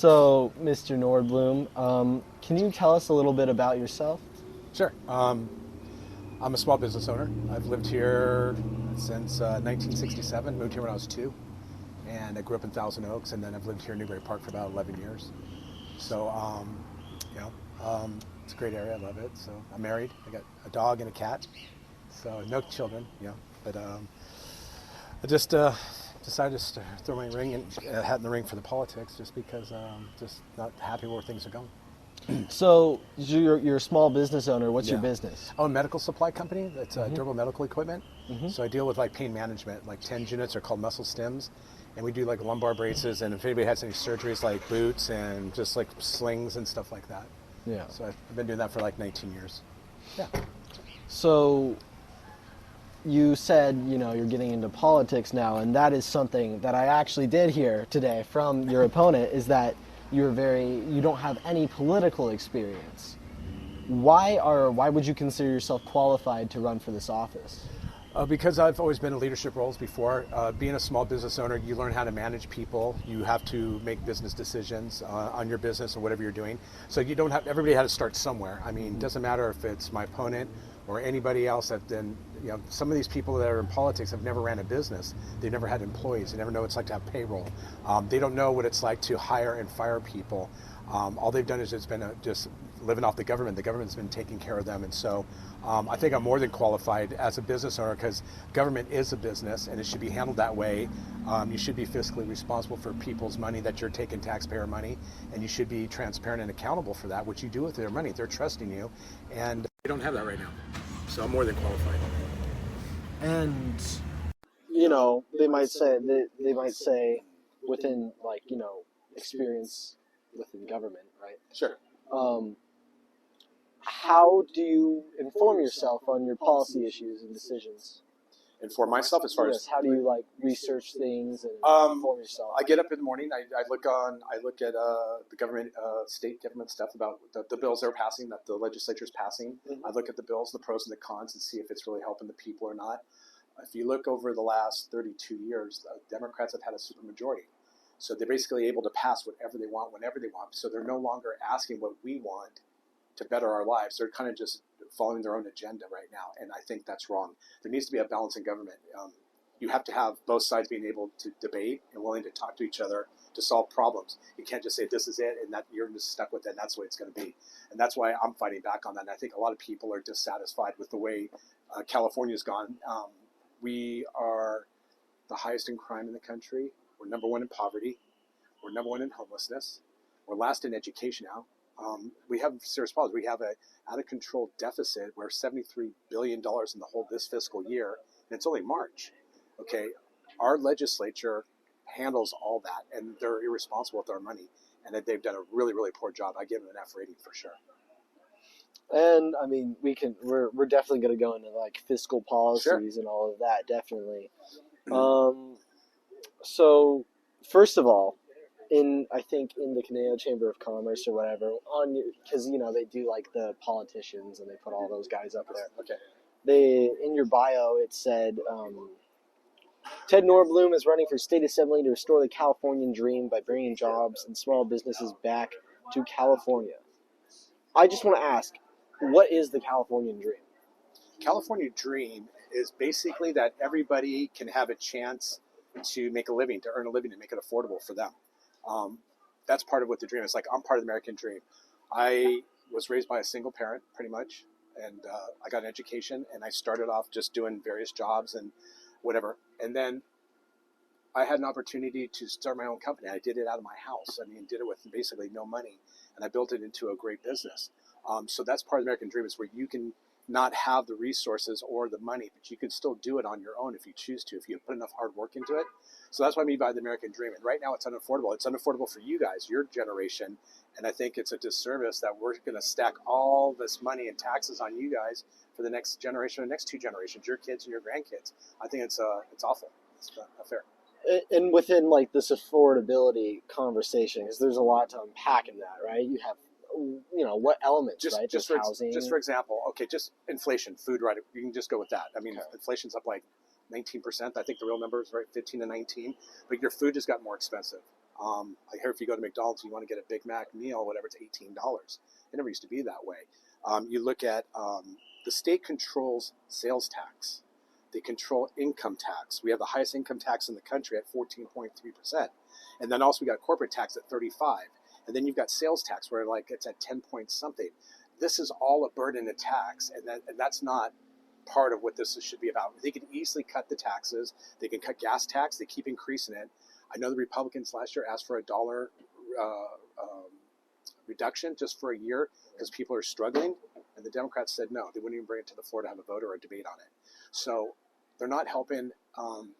So, Mr. Nordblum, can you tell us a little bit about yourself? Sure. I'm a small business owner. I've lived here since 1967. Moved here when I was two, and I grew up in Thousand Oaks, and then I've lived here in Newbury Park for about 11 years. So, you know, it's a great area. I love it. So I'm married. I got a dog and a cat. So no children. But I just decided to throw my ring and hat in the ring for the politics, just because just not happy where things are going. So, you're a small business owner. What's your Yeah. business? Oh, a medical supply company that's durable medical equipment. Hmm. So I deal with like pain management. Like 10 units are called muscle stems. And we do like lumbar braces. And if anybody has any surgeries, like boots and just like slings and stuff like that. Yeah. So I've been doing that for like 19 years. Yeah. So, you said, you're getting into politics now, and that is something that I actually did hear today from your opponent, is that you don't have any political experience. Why would you consider yourself qualified to run for this office? Because I've always been in leadership roles before. Being a small business owner, you learn how to manage people. You have to make business decisions on your business or whatever you're doing. So you don't have. Everybody had to start somewhere. I mean, it doesn't matter if it's my opponent or anybody else. That then, some of these people that are in politics have never ran a business. They've never had employees. They never know what it's like to have payroll. They don't know what it's like to hire and fire people. All they've done is it's been just living off the government. The government's been taking care of them, and so I think I'm more than qualified as a business owner, because government is a business and it should be handled that way. You should be fiscally responsible for people's money, that you're taking taxpayer money, and you should be transparent and accountable for that, what you do with their money. They're trusting you, and they don't have that right now. So I'm more than qualified. And they might say within, like, experience within government, right? Sure. Um, how do you inform yourself on your policy issues and decisions? And for myself, as far Yes, as how do you like research things and inform yourself? I get up in the morning. I look at the government, state government stuff about the bills they're passing, that the legislature is passing. Mhm. I look at the bills, the pros and the cons, and see if it's really helping the people or not. If you look over the last 32 years, the Democrats have had a supermajority. So they're basically able to pass whatever they want, whenever they want. So they're no longer asking what we want to better our lives. They're kind of just following their own agenda right now, and I think that's wrong. There needs to be a balance in government. You have to have both sides being able to debate and willing to talk to each other to solve problems. You can't just say this is it and that you're just stuck with it and that's the way it's going to be. And that's why I'm fighting back on that. And I think a lot of people are dissatisfied with the way California's gone. We are the highest in crime in the country. We're number one in poverty. We're number one in homelessness. We're last in education now. We have serious problems. We have a out of control deficit. We're $73 billion in the whole this fiscal year, and it's only March. Okay, our legislature handles all that, and they're irresponsible with our money, and that they've done a really, really poor job. I give them an F rating for sure. And I mean, we're definitely going to go into like fiscal policies Sure. and all of that, definitely. Um, so first of all, I think in the Canadian Chamber of Commerce or whatever, because they do like the politicians and they put all those guys up there. Okay. In your bio it said, Ted Nordblum is running for state assembly to restore the Californian dream by bringing jobs and small businesses back to California. I just want to ask, what is the Californian dream? California dream is basically that everybody can have a chance to make a living, to earn a living, and make it affordable for them. That's part of what the dream is. Like, I'm part of the American dream. I was raised by a single parent, pretty much, and I got an education, and I started off just doing various jobs and whatever. And then I had an opportunity to start my own company. I did it out of my house. I mean, did it with basically no money, and I built it into a great business. So that's part of the American dream, is where you can not have the resources or the money, but you can still do it on your own if you choose to, if you put enough hard work into it. So that's what I mean by the American dream. And right now it's unaffordable. It's unaffordable for you guys, your generation. And I think it's a disservice that we're going to stack all this money and taxes on you guys for the next generation, or the next two generations, your kids and your grandkids. I think it's awful. It's not fair. And within like this affordability conversation, because there's a lot to unpack in that, right? You have, what elements, right? Just There's housing. Just for example, okay, just inflation, food, right? You can just go with that. I mean, Okay. Inflation's up like 19%. I think the real number is right, 15 to 19. But your food has got more expensive. I hear if you go to McDonald's, you want to get a Big Mac meal, whatever, it's $18. It never used to be that way. You look at the state controls sales tax. They control income tax. We have the highest income tax in the country at 14.3%. And then also we got corporate tax at 35%. And then you've got sales tax where like it's at 10 point something. This is all a burden of tax, and that's not part of what this should be about. They can easily cut the taxes. They can cut gas tax. They keep increasing it. I know the Republicans last year asked for a $1 reduction just for a year because people are struggling, and the Democrats said no. They wouldn't even bring it to the floor to have a vote or a debate on it. So they're not helping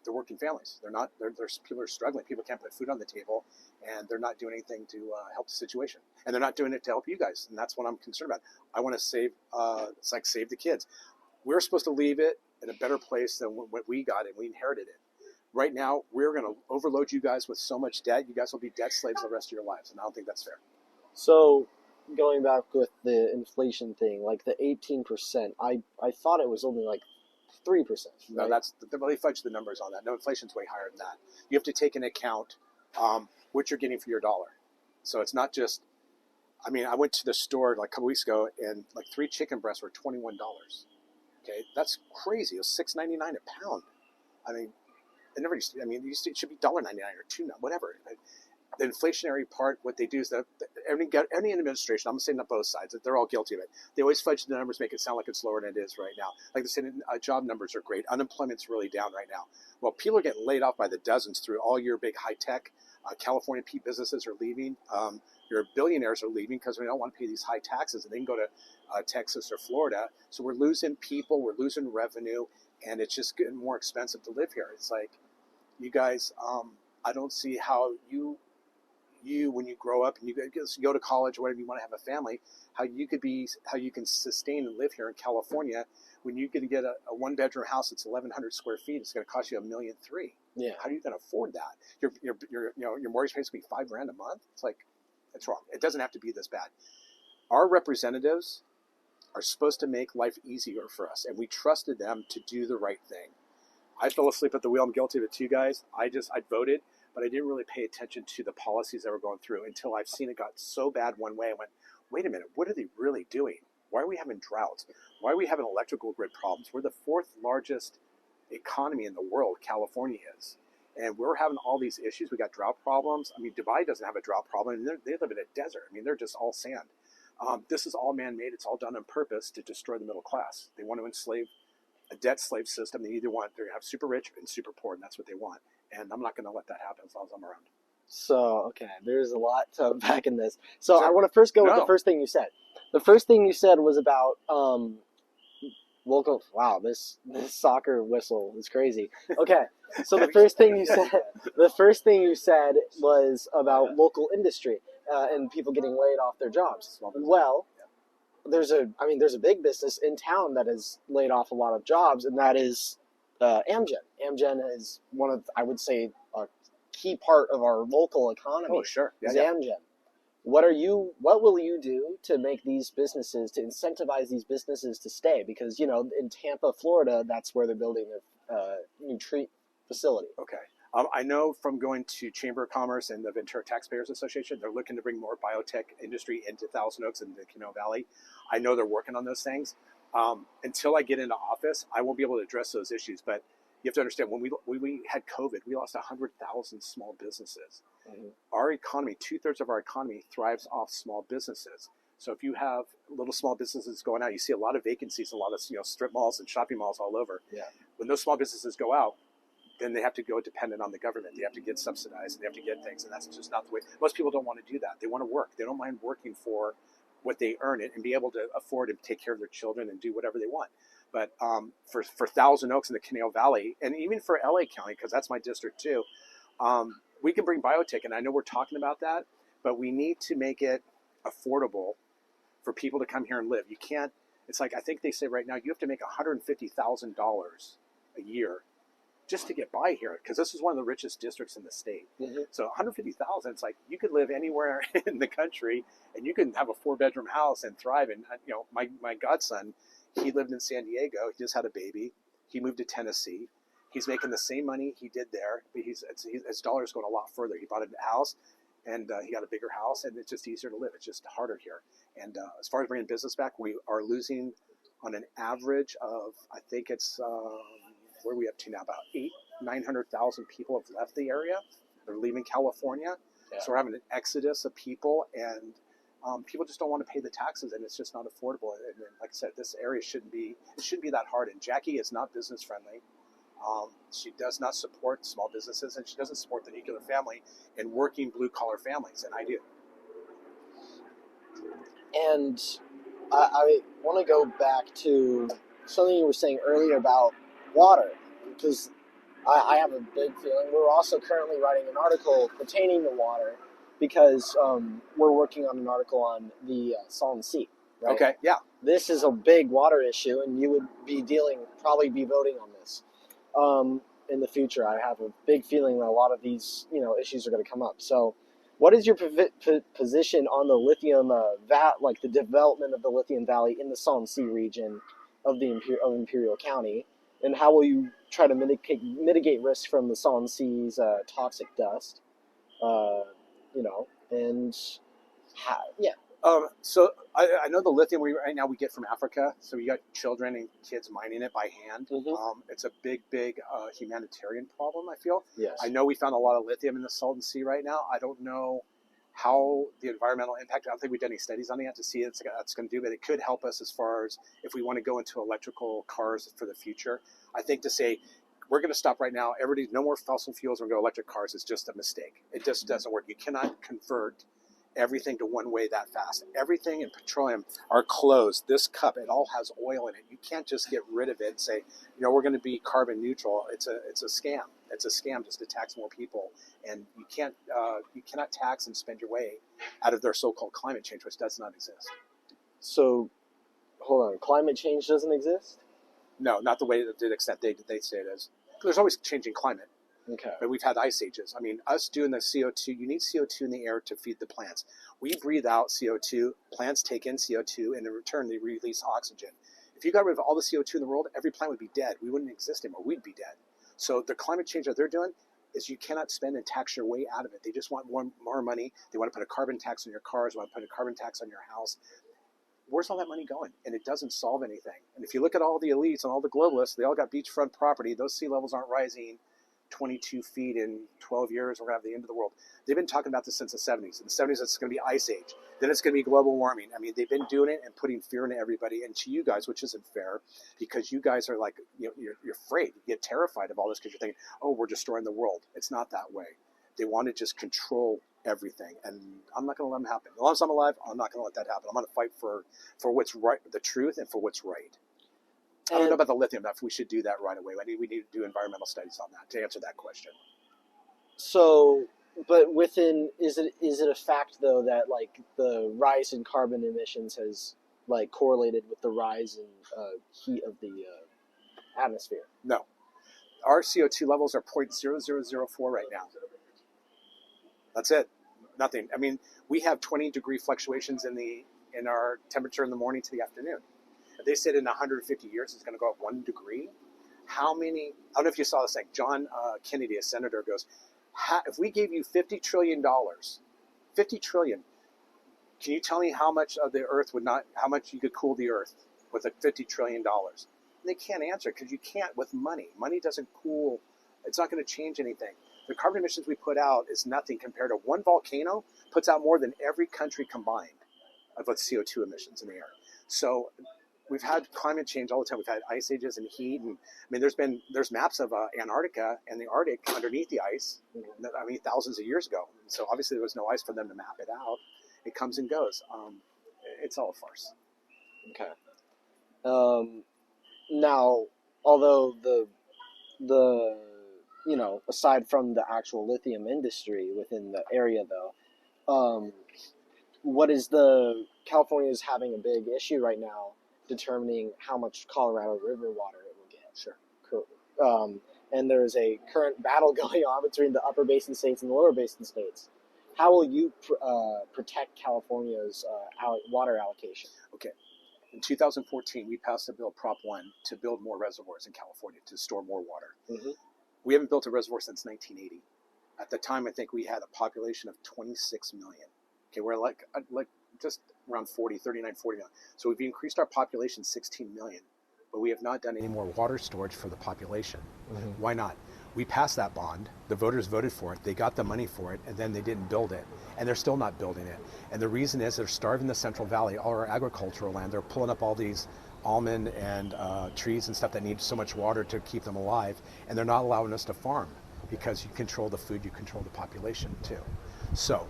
the working families. There's people are struggling. People can't put food on the table, and they're not doing anything to help the situation. And they're not doing it to help you guys, and that's what I'm concerned about. I want to save. It's like save the kids. We're supposed to leave it in a better place than what we got, and we inherited it. Right now, we're going to overload you guys with so much debt. You guys will be debt slaves the rest of your lives, and I don't think that's fair. So, going back with the inflation thing, like the 18%, I thought it was only like 3%. Right? No, they fudge the numbers on that. No, inflation's way higher than that. You have to take into account what you're getting for your dollar. So it's not just. I mean, I went to the store like a couple weeks ago, and like 3 chicken breasts were $21. Okay, that's crazy. It was $6.99 a pound. I mean, it never used to. I mean, it should be $1.99 or $2, whatever. The inflationary part, what they do is that any administration, I'm saying on both sides, that they're all guilty of it. They always fudge the numbers, make it sound like it's lower than it is right now. Like they said, job numbers are great. Unemployment's really down right now. Well, people are getting laid off by the dozens through all your big high tech. California businesses are leaving. Your billionaires are leaving because we don't want to pay these high taxes, and they can go to Texas or Florida. So we're losing people, we're losing revenue, and it's just getting more expensive to live here. It's like, you guys, I don't see how you when you grow up and you go to college or whatever, you want to have a family, how you can sustain and live here in California when you can get a 1-bedroom house that's 1,100 square feet. It's going to cost you $1.3 million. Yeah. How are you going to afford that? Your mortgage payment's going to be $5,000 a month. It's like, it's wrong. It doesn't have to be this bad. Our representatives are supposed to make life easier for us, and we trusted them to do the right thing. I fell asleep at the wheel. I'm guilty of it too, guys. I voted, but I didn't really pay attention to the policies that were going through until I've seen it got so bad one way. I went, wait a minute, what are they really doing? Why are we having droughts? Why are we having electrical grid problems? We're the 4th largest economy in the world, California is. And we're having all these issues. We got drought problems. I mean, Dubai doesn't have a drought problem. And they live in a desert. I mean, they're just all sand. This is all man-made. It's all done on purpose to destroy the middle class. They want to enslave a debt slave system. They're going to have super rich and super poor, and that's what they want. And I'm not going to let that happen as long as I'm around. So, okay, there's a lot to unpack in this. So I want to first go with the first thing you said. The first thing you said was about local. Wow, this soccer whistle is crazy. Okay, so the first thing you said was about local industry and people getting laid off their jobs. Well, there's a big business in town that has laid off a lot of jobs, and that is Amgen. Amgen is one of, I would say, a key part of our local economy. Oh, sure. Is Amgen. What will you do to make these businesses, to incentivize these businesses to stay? Because, in Tampa, Florida, that's where they're building their new treat facility. Okay. I know from going to Chamber of Commerce and the Ventura Taxpayers Association, they're looking to bring more biotech industry into Thousand Oaks and the Canal Valley. I know they're working on those things. Until I get into office, I won't be able to address those issues. But you have to understand, when we had COVID, we lost 100,000 small businesses. Mm-hmm. Our economy, 2/3 of our economy thrives off small businesses. So if you have little small businesses going out, you see a lot of vacancies, a lot of strip malls and shopping malls all over. Yeah. When those small businesses go out, then they have to go dependent on the government. They have to get subsidized, and they have to get things, and that's just not the way. Most people don't want to do that. They want to work. They don't mind working for what they earn it and be able to afford and take care of their children and do whatever they want. But for Thousand Oaks and the Canal Valley, and even for LA County, because that's my district too, we can bring biotech, and I know we're talking about that, but we need to make it affordable for people to come here and live. You can't. It's like, I think they say right now you have to make $150,000 a year just to get by here, because this is one of the richest districts in the state. Mm-hmm. So 150,000, it's like you could live anywhere in the country, and you can have a 4-bedroom house and thrive. And my godson, he lived in San Diego. He just had a baby. He moved to Tennessee. He's making the same money he did there, but his dollar's going a lot further. He bought a house, and he got a bigger house, and it's just easier to live. It's just harder here. And as far as bringing business back, we are losing on an average of, I think it's, where are we up to now? About 900,000 people have left the area. They're leaving California. Yeah. So we're having an exodus of people, and people just don't want to pay the taxes, and it's just not affordable. And like I said, this area shouldn't be that hard. And Jackie is not business friendly. She does not support small businesses, and she doesn't support the nuclear family and working blue-collar families, and I do. And I want to go back to something you were saying earlier about water, because I have a big feeling. We're also currently writing an article pertaining to water, because we're working on an article on the Salton Sea. Right? Okay, yeah. This is a big water issue, and you would probably be voting on this. In the future, I have a big feeling that a lot of these, issues are going to come up. So, what is your position on the lithium the development of the Lithium Valley in the Salton Sea region of Imperial County, and how will you try to mitigate risk from the Salton Sea's toxic dust? And so I know the lithium right now we get from Africa. So you got children and kids mining it by hand. Mm-hmm. It's a big humanitarian problem, I feel. Yes. I know we found a lot of lithium in the Salton Sea right now. I don't know how the environmental impact, I don't think we've done any studies on it yet to see what that's going to do, but it could help us as far as if we want to go into electrical cars for the future. I think to say, we're going to stop right now, no more fossil fuels, we're going to go electric cars, is just a mistake. It just doesn't work. You cannot convert everything to one way that fast. Everything in petroleum, our clothes, this cup, it all has oil in it. You can't just get rid of it and say, we're going to be carbon neutral. It's a scam. It's a scam just to tax more people. And you cannot tax and spend your way out of their so-called climate change, which does not exist. So, hold on, climate change doesn't exist? No, not the way, to the extent they say it is. There's always changing climate. Okay. But we've had ice ages. I mean, us doing the CO2, you need CO2 in the air to feed the plants. We breathe out CO2, plants take in CO2, and in return they release oxygen. If you got rid of all the CO2 in the world, every plant would be dead. We wouldn't exist anymore. We'd be dead. So the climate change that they're doing is you cannot spend and tax your way out of it. They just want more money. They want to put a carbon tax on your cars. They want to put a carbon tax on your house. Where's all that money going? And it doesn't solve anything. And if you look at all the elites and all the globalists, they all got beachfront property. Those sea levels aren't rising 22 feet in 12 years. We're going to have the end of the world. They've been talking about this since the 70s. In the 70s, it's going to be ice age. Then it's going to be global warming. I mean, they've been doing it and putting fear into everybody and to you guys, which isn't fair because you guys are like, you're afraid. You get terrified of all this because you're thinking, oh, we're destroying the world. It's not that way. They want to just control everything. And I'm not going to let them happen. As long as I'm alive, I'm not going to let that happen. I'm going to fight for what's right, the truth, and for what's right. I don't know about the lithium, if we should do that right away. We need to do environmental studies on that to answer that question. So, but is it a fact though that like the rise in carbon emissions has like correlated with the rise in heat of the atmosphere? No, our CO2 levels are 0.0004 right now. That's it. Nothing. I mean, we have 20-degree fluctuations in our temperature in the morning to the afternoon. They said in 150 years it's going to go up 1 degree. How many? I don't know if you saw this thing. John Kennedy, a senator, goes, if we gave you $50 trillion, $50 trillion, can you tell me how much of the earth how much you could cool the earth with a $50 trillion? And they can't answer because you can't with money. Money doesn't cool. It's not going to change anything. The carbon emissions we put out is nothing compared to one volcano puts out more than every country combined of CO2 emissions in the air. So we've had climate change all the time. We've had ice ages and heat, and I mean, there's maps of Antarctica and the Arctic underneath the ice. I mean, thousands of years ago. So obviously there was no ice for them to map it out. It comes and goes. It's all a farce. Okay. Now, although the aside from the actual lithium industry within the area, though, California is having a big issue right now determining how much Colorado River water it will get. Sure. And there's a current battle going on between the upper basin states and the lower basin states. How will you protect California's water allocation? Okay. In 2014, we passed a bill, Prop 1, to build more reservoirs in California to store more water. Mm-hmm. We haven't built a reservoir since 1980. At the time, I think we had a population of 26 million. Okay, we're like just around 39, 40 million. So we've increased our population 16 million, but we have not done any more water storage for the population. Mm-hmm. Why not? We passed that bond. The voters voted for it. They got the money for it, and then they didn't build it. And they're still not building it. And the reason is they're starving the Central Valley, all our agricultural land. They're pulling up all these almond and trees and stuff that need so much water to keep them alive. And they're not allowing us to farm because you control the food, you control the population too. So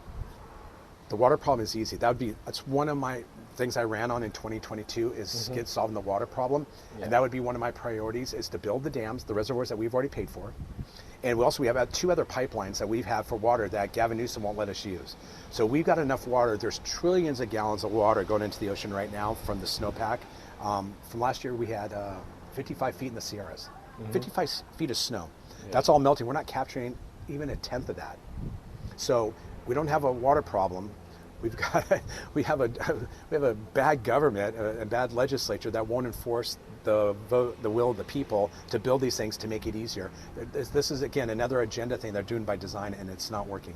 the water problem is easy. That's one of my things I ran on in 2022 is mm-hmm. solving the water problem. Yeah. And that would be one of my priorities is to build the dams, the reservoirs that we've already paid for. And we have 2 other pipelines that we've had for water that Gavin Newsom won't let us use. So we've got enough water. There's trillions of gallons of water going into the ocean right now from the snowpack. From last year, we had 55 feet in the Sierras, mm-hmm. 55 feet of snow. Yeah. That's all melting. We're not capturing even a tenth of that. So we don't have a water problem. We have a bad government, a bad legislature that won't enforce the will of the people to build these things to make it easier. This is again another agenda thing they're doing by design, and it's not working.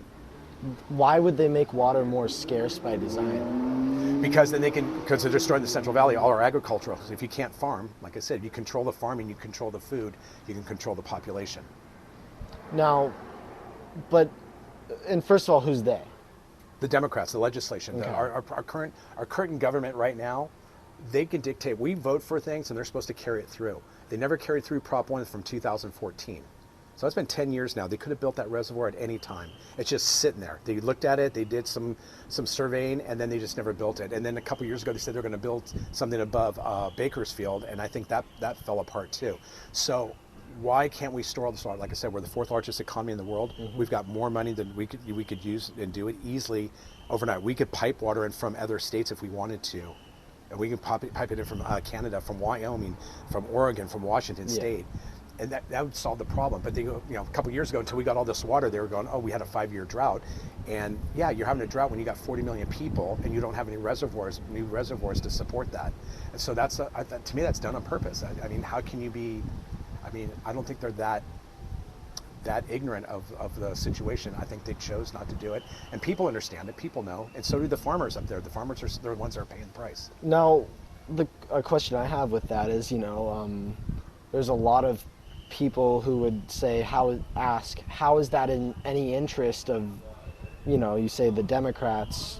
Why would they make water more scarce by design? Because they're destroying the Central Valley, all our agricultural. If you can't farm, like I said, you control the farming, you control the food, you can control the population. Now, and first of all, who's they? The Democrats, the legislation, okay. Our current government right now, they can dictate. We vote for things, and they're supposed to carry it through. They never carried through Prop 1 from 2014. So it's been 10 years now. They could have built that reservoir at any time. It's just sitting there. They looked at it, they did some surveying, and then they just never built it. And then a couple years ago, they said they're going to build something above Bakersfield, and I think that fell apart too. So why can't we store all this water? Like I said, we're the 4th largest economy in the world. Mm-hmm. We've got more money than we could use and do it easily overnight. We could pipe water in from other states if we wanted to. And we can pipe it in from Canada, from Wyoming, from Oregon, from Washington State. And that would solve the problem. But a couple years ago, until we got all this water, they were going, we had a 5-year drought. And yeah, you're having a drought when you got 40 million people and you don't have any new reservoirs to support that. And so to me, that's done on purpose. I mean, how can you be? I don't think they're that ignorant of the situation. I think they chose not to do it. And people understand it. People know. And so do the farmers up there. The farmers are the ones that are paying the price. Now, a question I have with that is, there's a lot of people who would say, how is that in any interest of, you say the Democrats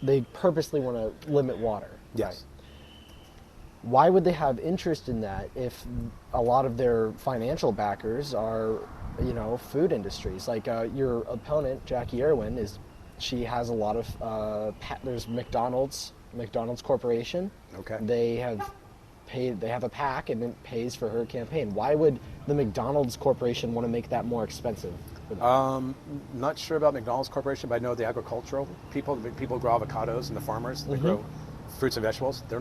they purposely want to limit water. Yes. Right? Why would they have interest in that if a lot of their financial backers are, food industries? Like your opponent, Jackie Irwin, she has a lot of, there's McDonald's Corporation. Okay. They have a PAC and it pays for her campaign. Why would the McDonald's Corporation want to make that more expensive? Not sure about McDonald's Corporation, but I know the agricultural people grow avocados and the farmers that grow fruits and vegetables. They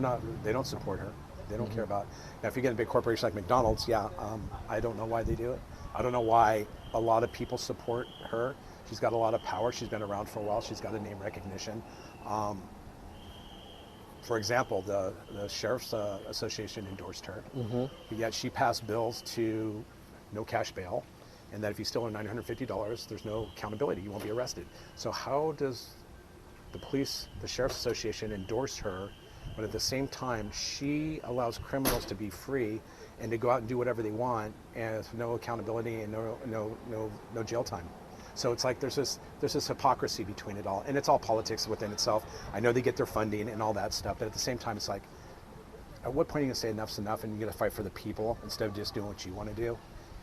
don't support her. They don't care about. Now, if you get a big corporation like McDonald's, I don't know why they do it. I don't know why a lot of people support her. She's got a lot of power. She's been around for a while. She's got a name recognition. For example, the Sheriff's Association endorsed her. Mm-hmm. Yet she passed bills to no cash bail, and that if you steal $950, there's no accountability. You won't be arrested. So how does the Sheriff's Association endorse her, but at the same time she allows criminals to be free and to go out and do whatever they want, and with no accountability and no jail time? So it's like there's this hypocrisy between it all, and it's all politics within itself. I know they get their funding and all that stuff, but at the same time, it's like, at what point are you going to say enough's enough and you're going to fight for the people instead of just doing what you want to do?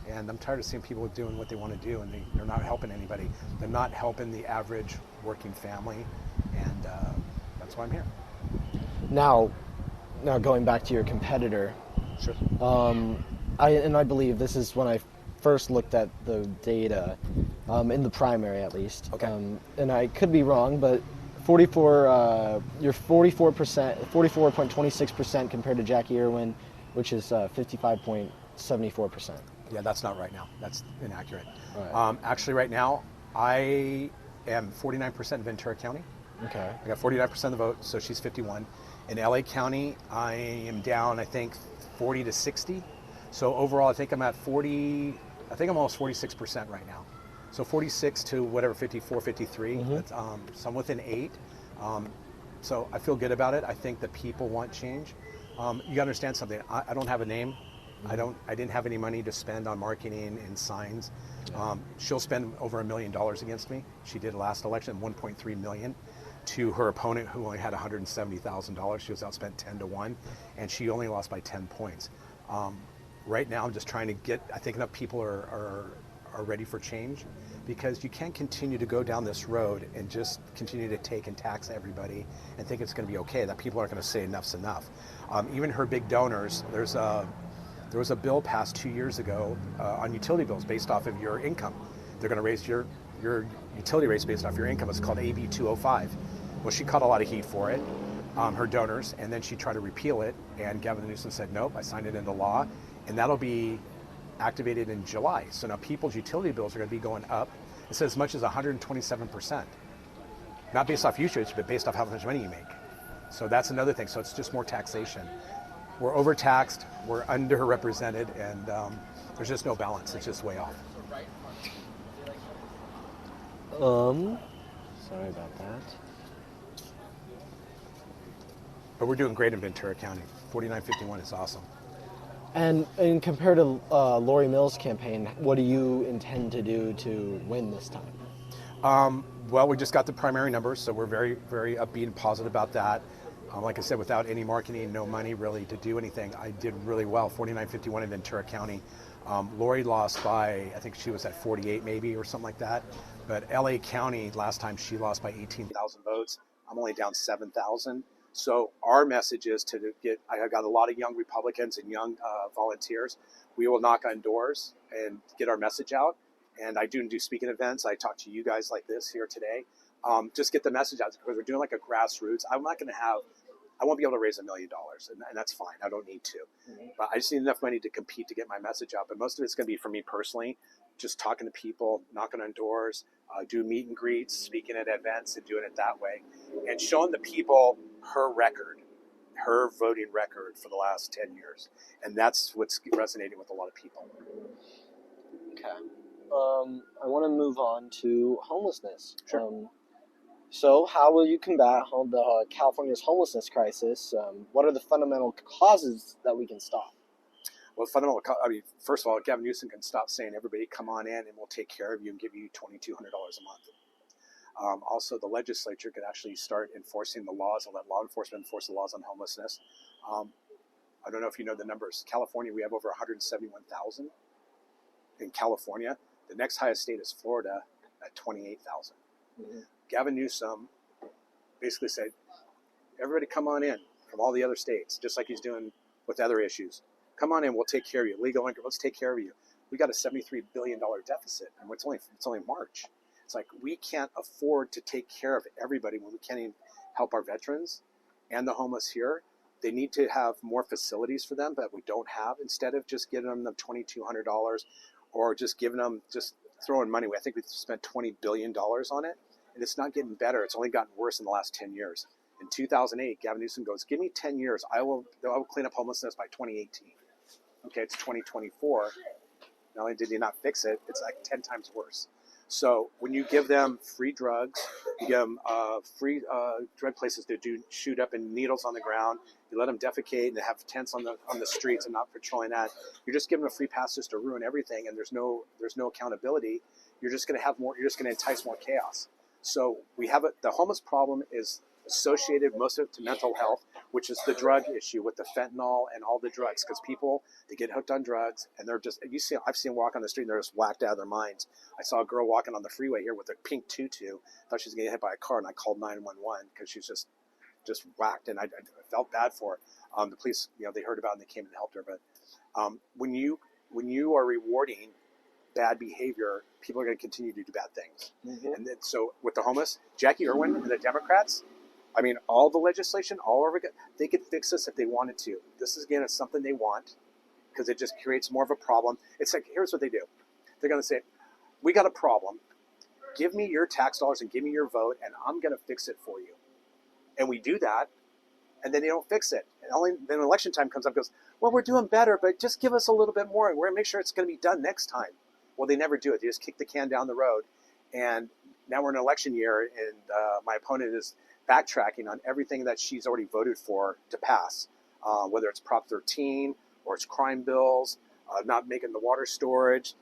And I'm tired of seeing people doing what they want to do, and they're not helping anybody. They're not helping the average working family, and that's why I'm here. Now going back to your competitor. Sure. I believe this is when I first looked at the data, in the primary at least. Okay. And I could be wrong, but you're 44%, 44.26% compared to Jackie Irwin, which is 55.74%. Yeah, that's not right now. That's inaccurate. Right. Actually, right now, I am 49% Ventura County, Okay. I got 49% of the vote, so she's 51. In LA County, I am down, I think, 40 to 60. So overall, I think I'm at 40, I think I'm almost 46% right now. So 46 to whatever, 54, 53. That's, so I'm within 8. So I feel good about it. I think the people want change. You got to understand something. I don't have a name. I didn't have any money to spend on marketing and signs. She'll spend over $1 million against me. She did last election, 1.3 million. To her opponent, who only had $170,000, she was outspent 10 to 1, and she only lost by 10 points. Right now, I'm just trying to get. I think enough people are ready for change, because you can't continue to go down this road and just continue to take and tax everybody and think it's going to be okay. That people aren't going to say enough's enough. Even her big donors. There was a bill passed 2 years ago on utility bills based off of your income. They're going to raise your utility rates based off your income. It's called AB 205. Well, she caught a lot of heat for it, her donors, and then she tried to repeal it, and Gavin Newsom said, nope, I signed it into law, and that'll be activated in July. So now people's utility bills are going to be going up. It says as much as 127%. Not based off usage, but based off how much money you make. So that's another thing. So it's just more taxation. We're overtaxed, we're underrepresented, and there's just no balance. It's just way off. Sorry about that. But we're doing great in Ventura County. 4951 is awesome. And compared to Lori Mills' campaign, what do you intend to do to win this time? Well, we just got the primary numbers, so we're very, very upbeat and positive about that. Like I said, without any marketing, no money really to do anything, I did really well. 4951 in Ventura County. Lori lost by, I think she was at 48 maybe or something like that. But LA County, last time she lost by 18,000 votes. I'm only down 7,000. So our message is to get, I got a lot of young Republicans and young volunteers. We will knock on doors and get our message out. And I do speaking events. I talk to you guys like this here today. Just get the message out, because we're doing like a grassroots. I won't be able to raise $1 million, and that's fine. I don't need to. But I just need enough money to compete to get my message out. But most of it's going to be for me personally, just talking to people, knocking on doors, do meet and greets, speaking at events, and doing it that way, and showing the people her record, her voting record for the last 10 years. And that's what's resonating with a lot of people. Okay. I want to move on to homelessness. Sure. So how will you combat California's homelessness crisis? What are the fundamental causes that we can stop? Well, first of all, Gavin Newsom can stop saying, everybody come on in and we'll take care of you and give you $2,200 a month. Also, the legislature could actually start enforcing the laws and let law enforcement enforce the laws on homelessness. I don't know if you know the numbers. California, we have over 171,000 in California. The next highest state is Florida at 28,000. Gavin Newsom basically said, everybody come on in from all the other states, just like he's doing with other issues. Come on in, we'll take care of you. Legal income, let's take care of you. We got a $73 billion deficit, and it's only March. It's like, we can't afford to take care of everybody when we can't even help our veterans and the homeless here. They need to have more facilities for them that we don't have, instead of just giving them the $2,200 or just throwing money. I think we've spent $20 billion on it, and it's not getting better. It's only gotten worse in the last 10 years. In 2008, Gavin Newsom goes, give me 10 years. I will clean up homelessness by 2018. Okay, it's 2024. Not only did he not fix it, it's like 10 times worse. So when you give them free drugs, you give them free drug places to shoot up and needles on the ground, you let them defecate and they have tents on the streets and not patrolling that, you're just giving them a free pass just to ruin everything, and there's no accountability. You're just going to have more. You're just going to entice more chaos. So the homeless problem is associated most of it to mental health, which is the drug issue with the fentanyl and all the drugs, because people, they get hooked on drugs and they're just, I've seen them walk on the street and they're just whacked out of their minds. I saw a girl walking on the freeway here with a pink tutu, thought she was going to get hit by a car, and I called 911 because she's just whacked, and I felt bad for her. The police, they heard about it and they came and helped her. But when you are rewarding bad behavior, people are going to continue to do bad things. And then, so with the homeless, Jackie Irwin and the Democrats, all the legislation, all over, they could fix this if they wanted to. This is, again, something they want, because it just creates more of a problem. It's like, here's what they do. They're going to say, we got a problem. give me your tax dollars and give me your vote, and I'm going to fix it for you. And we do that, and then they don't fix it. And only then election time comes up and goes, well, we're doing better, but just give us a little bit more, and we're going to make sure it's going to be done next time. Well, they never do it. They just kick the can down the road. And now we're in an election year, and my opponent is backtracking on everything that she's already voted for to pass, whether it's Prop 13 or it's crime bills, not making the water storage,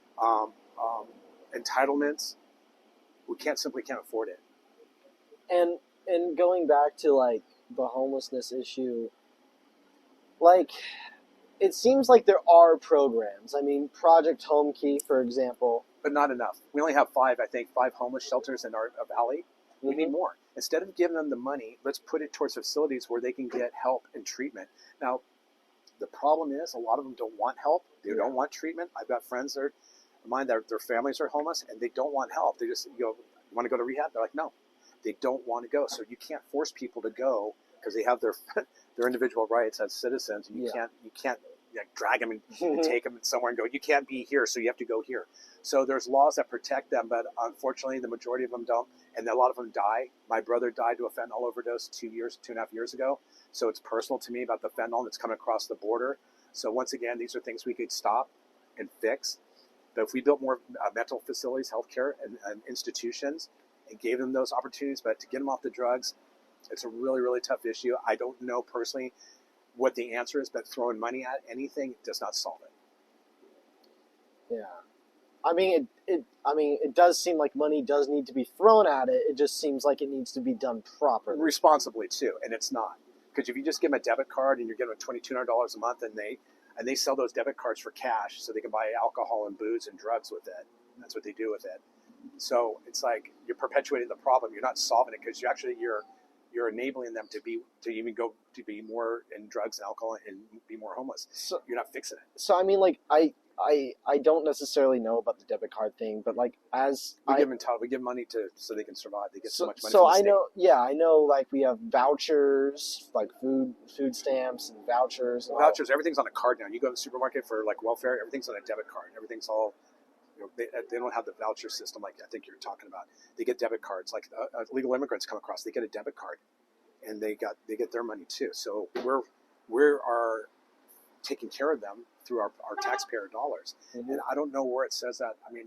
entitlements. We simply can't afford it. And going back to like the homelessness issue, like it seems like there are programs. I mean, Project Home Key, for example, but not enough. We only have five homeless shelters in our valley. We need more. Instead of giving them the money, let's put it towards facilities where they can get help and treatment. Now, the problem is a lot of them don't want help. They don't want treatment. I've got friends of mine that their families are homeless and they don't want help. They just you want to go to rehab? They're like, no, they don't want to go. So you can't force people to go because they have their individual rights as citizens. And you can't drag them and take them somewhere and go, you can't be here, so you have to go here. So there's laws that protect them, but unfortunately the majority of them don't, and a lot of them die. My brother died to a fentanyl overdose 2.5 years ago, so it's personal to me about the fentanyl that's coming across the border. So once again, these are things we could stop and fix. But if we built more mental facilities, healthcare, and institutions, and gave them those opportunities, but to get them off the drugs, it's a really, really tough issue. I don't know personally what the answer is, but throwing money at anything does not solve it. Yeah. I mean, it does seem like money does need to be thrown at it. It just seems like it needs to be done properly. Responsibly, too, and it's not. Because if you just give them a debit card and you're giving them $2,200 a month, and they sell those debit cards for cash so they can buy alcohol and booze and drugs with it. That's what they do with it. So it's like you're perpetuating the problem. You're not solving it because you're enabling them to be more in drugs and alcohol and be more homeless. So you're not fixing it. So I mean, like I don't necessarily know about the debit card thing, but like we give money so they can survive. They get so much money. So I know, like we have vouchers, like food stamps and vouchers. And vouchers, everything's on a card now. You go to the supermarket for like welfare, everything's on a debit card. Everything's all. They don't have the voucher system like I think you're talking about. They get debit cards. Like illegal immigrants come across, they get a debit card, and they get their money too. So we're taking care of them through our taxpayer dollars. Mm-hmm. And I don't know where it says that. I mean,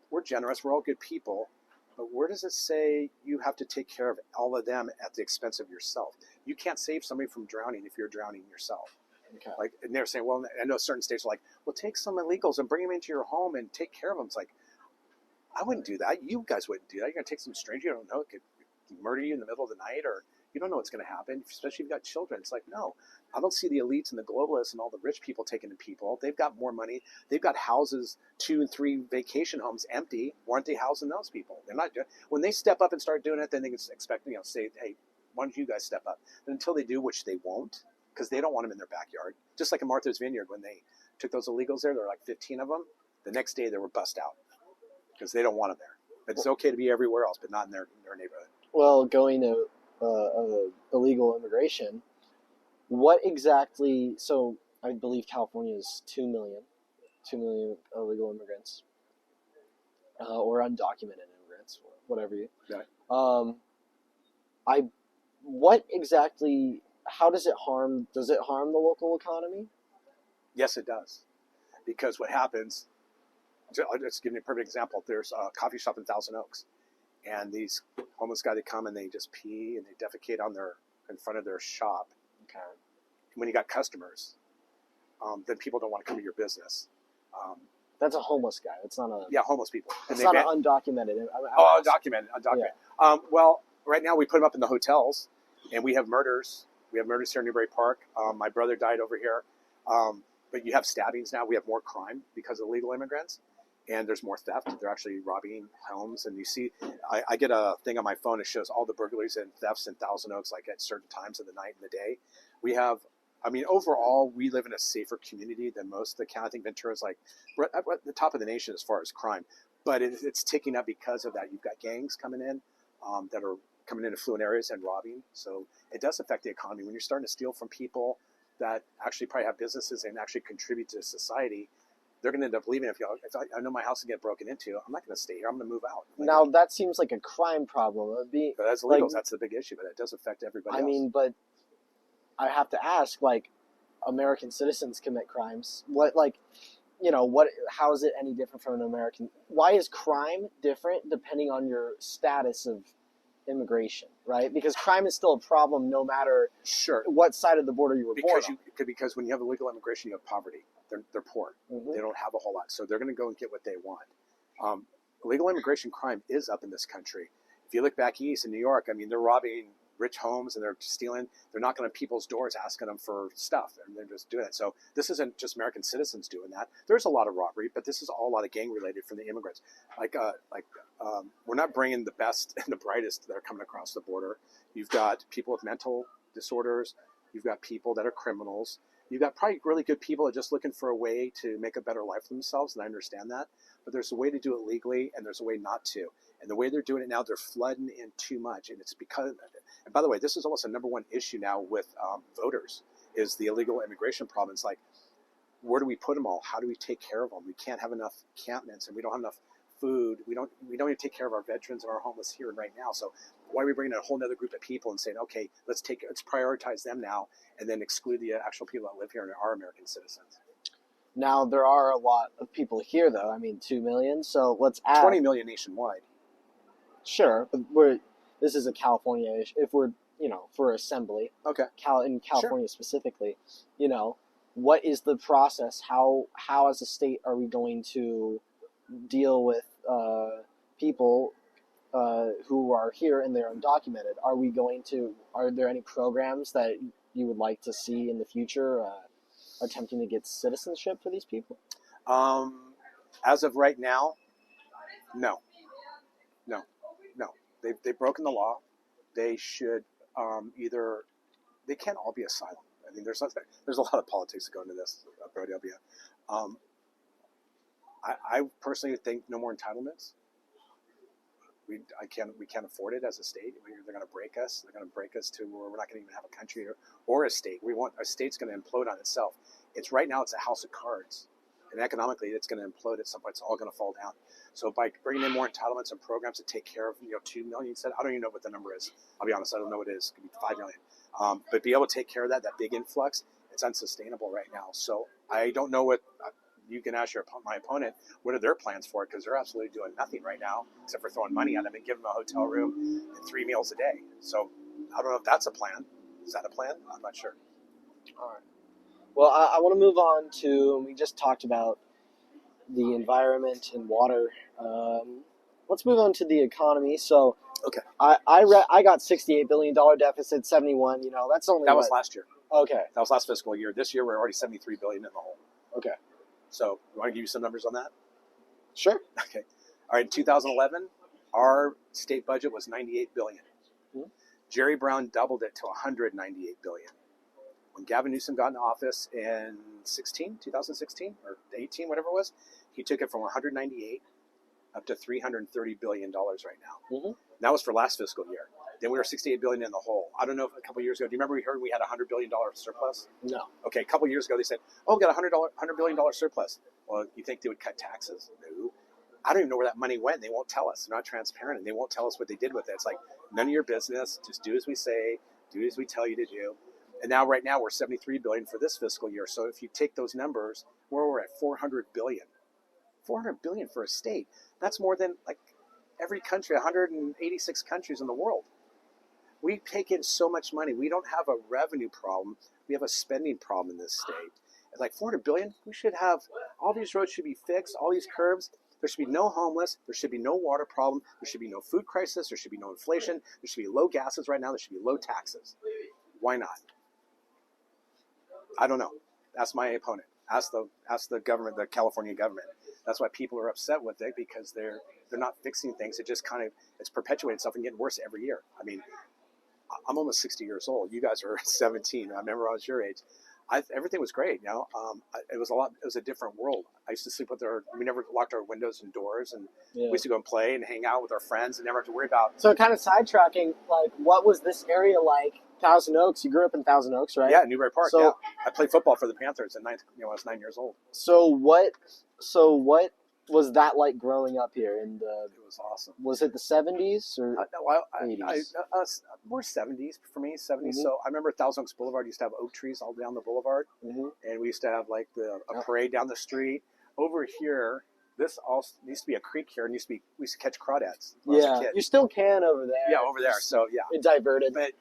we're generous. We're all good people. But where does it say you have to take care of all of them at the expense of yourself? You can't save somebody from drowning if you're drowning yourself. Okay. Like, and they're saying, well, I know certain states are like, well, take some illegals and bring them into your home and take care of them. It's like, I wouldn't do that. You guys wouldn't do that. You're going to take some stranger you don't know, could murder you in the middle of the night, or you don't know what's going to happen, especially if you've got children. It's like, no, I don't see the elites and the globalists and all the rich people taking in people. They've got more money. They've got houses, 2 and 3 vacation homes empty. Why aren't they housing those people? They're not doing. When they step up and start doing it, then they can expect, say, hey, why don't you guys step up? But until they do, which they won't, because they don't want them in their backyard. Just like in Martha's Vineyard, when they took those illegals there were like 15 of them. The next day they were bussed out because they don't want them there. But it's okay to be everywhere else, but not in their neighborhood. Well, going to illegal immigration, what exactly? So I believe California is 2 million illegal immigrants, or undocumented immigrants, whatever you. Right. What exactly? How does it harm? Does it harm the local economy? Yes, it does. Because what happens, I'll just give you a perfect example. There's a coffee shop in Thousand Oaks, and these homeless guys, they come and they just pee and they defecate in front of their shop. Okay. When you got customers, then people don't want to come to your business. That's a homeless guy. It's not a... Yeah, homeless people. It's not an undocumented. Undocumented. Yeah. Well, right now we put them up in the hotels, and we have murders. We have murders here in Newbury Park. My brother died over here. But you have stabbings now. We have more crime because of illegal immigrants, and there's more theft. They're actually robbing homes. And you see, I get a thing on my phone that shows all the burglaries and thefts in Thousand Oaks, like at certain times of the night and the day. We have, overall, we live in a safer community than most of the county. I think Ventura is like at the top of the nation as far as crime. But it's ticking up because of that. You've got gangs coming in that are coming into affluent areas and robbing. So it does affect the economy. When you're starting to steal from people that actually probably have businesses and actually contribute to society, they're going to end up leaving. If I know my house will get broken into, I'm not going to stay here. I'm going to move out. Like, now that seems like a crime problem. But as illegals, that's the big issue. But it does affect everybody else. I mean, but I have to ask, like, American citizens commit crimes. What, like, how is it any different from an American? Why is crime different depending on your status of immigration, right? Because crime is still a problem no matter what side of the border you were born on. Because when you have illegal immigration, you have poverty. They're poor. Mm-hmm. They don't have a whole lot. So they're going to go and get what they want. Illegal immigration crime is up in this country. If you look back east in New York, I mean, they're robbing rich homes and they're stealing. They're knocking on people's doors asking them for stuff, and they're just doing it. So this isn't just American citizens doing that. There's a lot of robbery, but this is all a lot of gang related from the immigrants. We're not bringing the best and the brightest that are coming across the border. You've got people with mental disorders. You've got people that are criminals. You've got probably really good people that are just looking for a way to make a better life for themselves, and I understand that. But there's a way to do it legally, and there's a way not to. And the way they're doing it now, they're flooding in too much, and it's because. And by the way, this is almost a number one issue now with voters is the illegal immigration problem. It's like, where do we put them all? How do we take care of them? We can't have enough encampments, and we don't have enough food. We don't even take care of our veterans and our homeless here and right now. So why are we bringing in a whole other group of people and saying, okay, let's prioritize them now, and then exclude the actual people that live here and are American citizens? Now there are a lot of people here, though. I mean, 2 million. So let's add 20 million nationwide. Sure, but this is a California issue. If we're, for assembly, okay, in California specifically, what is the process? How as a state are we going to deal with people who are here and they're undocumented? Are there any programs that you would like to see in the future attempting to get citizenship for these people? As of right now, no. They've broken the law. They should they can't all be asylum. I mean, there's a lot of politics that go into this, Brody. I personally think no more entitlements. We can't afford it as a state. They're going to break us. They're going to break us to where we're not going to even have a country or a state. A state's going to implode on itself. Right now it's a house of cards, and economically it's going to implode at some point. It's all going to fall down. So by bringing in more entitlements and programs to take care of 2 million, I don't even know what the number is. I'll be honest, I don't know what it is. It could be 5 million. But be able to take care of that big influx, it's unsustainable right now. So I don't know what. You can ask my opponent, what are their plans for it? Because they're absolutely doing nothing right now, except for throwing money at them and giving them a hotel room and 3 meals a day. So I don't know if that's a plan. Is that a plan? I'm not sure. All right. Well, I want to move on to, we just talked about the environment and water. Let's move on to the economy. So okay, I got $68 billion deficit, 71. That's only that was last year. Okay, that was last fiscal year. This year we're already $73 billion in the hole. Okay. So, you want to give you some numbers on that? Sure. Okay. All right. In 2011, our state budget was $98 billion. Mm-hmm. Jerry Brown doubled it to $198 billion. When Gavin Newsom got in office in 2016 or 18, whatever it was, he took it from 198 up to $330 billion right now. Mm-hmm. That was for last fiscal year. Then we were $68 billion in the hole. I don't know if a couple of years ago, do you remember we heard we had a $100 billion surplus? No. Okay, a couple of years ago they said, we got a $100 billion surplus. Well, you think they would cut taxes? No. I don't even know where that money went. They won't tell us. They're not transparent, and they won't tell us what they did with it. It's like, none of your business. Just do as we say. Do as we tell you to do. And right now we're $73 billion for this fiscal year. So if you take those numbers, we're at $400 billion. $400 billion for a state. That's more than like every country, 186 countries in the world. We take in so much money. We don't have a revenue problem. We have a spending problem in this state. It's like $400 billion. We should have all these roads should be fixed. All these curbs. There should be no homeless. There should be no water problem. There should be no food crisis. There should be no inflation. There should be low gases right now. There should be low taxes. Why not? I don't know. Ask my opponent. Ask the government, the California government. That's why people are upset with it, because they're not fixing things. It just it's perpetuating itself and getting worse every year. I mean, I'm almost 60 years old. You guys are 17. I remember I was your age. Everything was great. It was a lot. It was a different world. I used to sleep with we never locked our windows and doors, and we used to go and play and hang out with our friends, and never have to worry about. So kind of sidetracking, like, what was this area like? Thousand Oaks. You grew up in Thousand Oaks, right? Yeah, Newbury Park. So, yeah, I played football for the Panthers when I was 9 years old. So what was that like growing up here? It was awesome. Was it the 70s or 80s? More 70s for me. 70s. Mm-hmm. So I remember Thousand Oaks Boulevard used to have oak trees all down the boulevard, mm-hmm. and we used to have like a parade down the street. Over here, this also used to be a creek here, and we used to catch crawdads. When I was a kid. You still can over there. Yeah, over there. So yeah, it diverted. But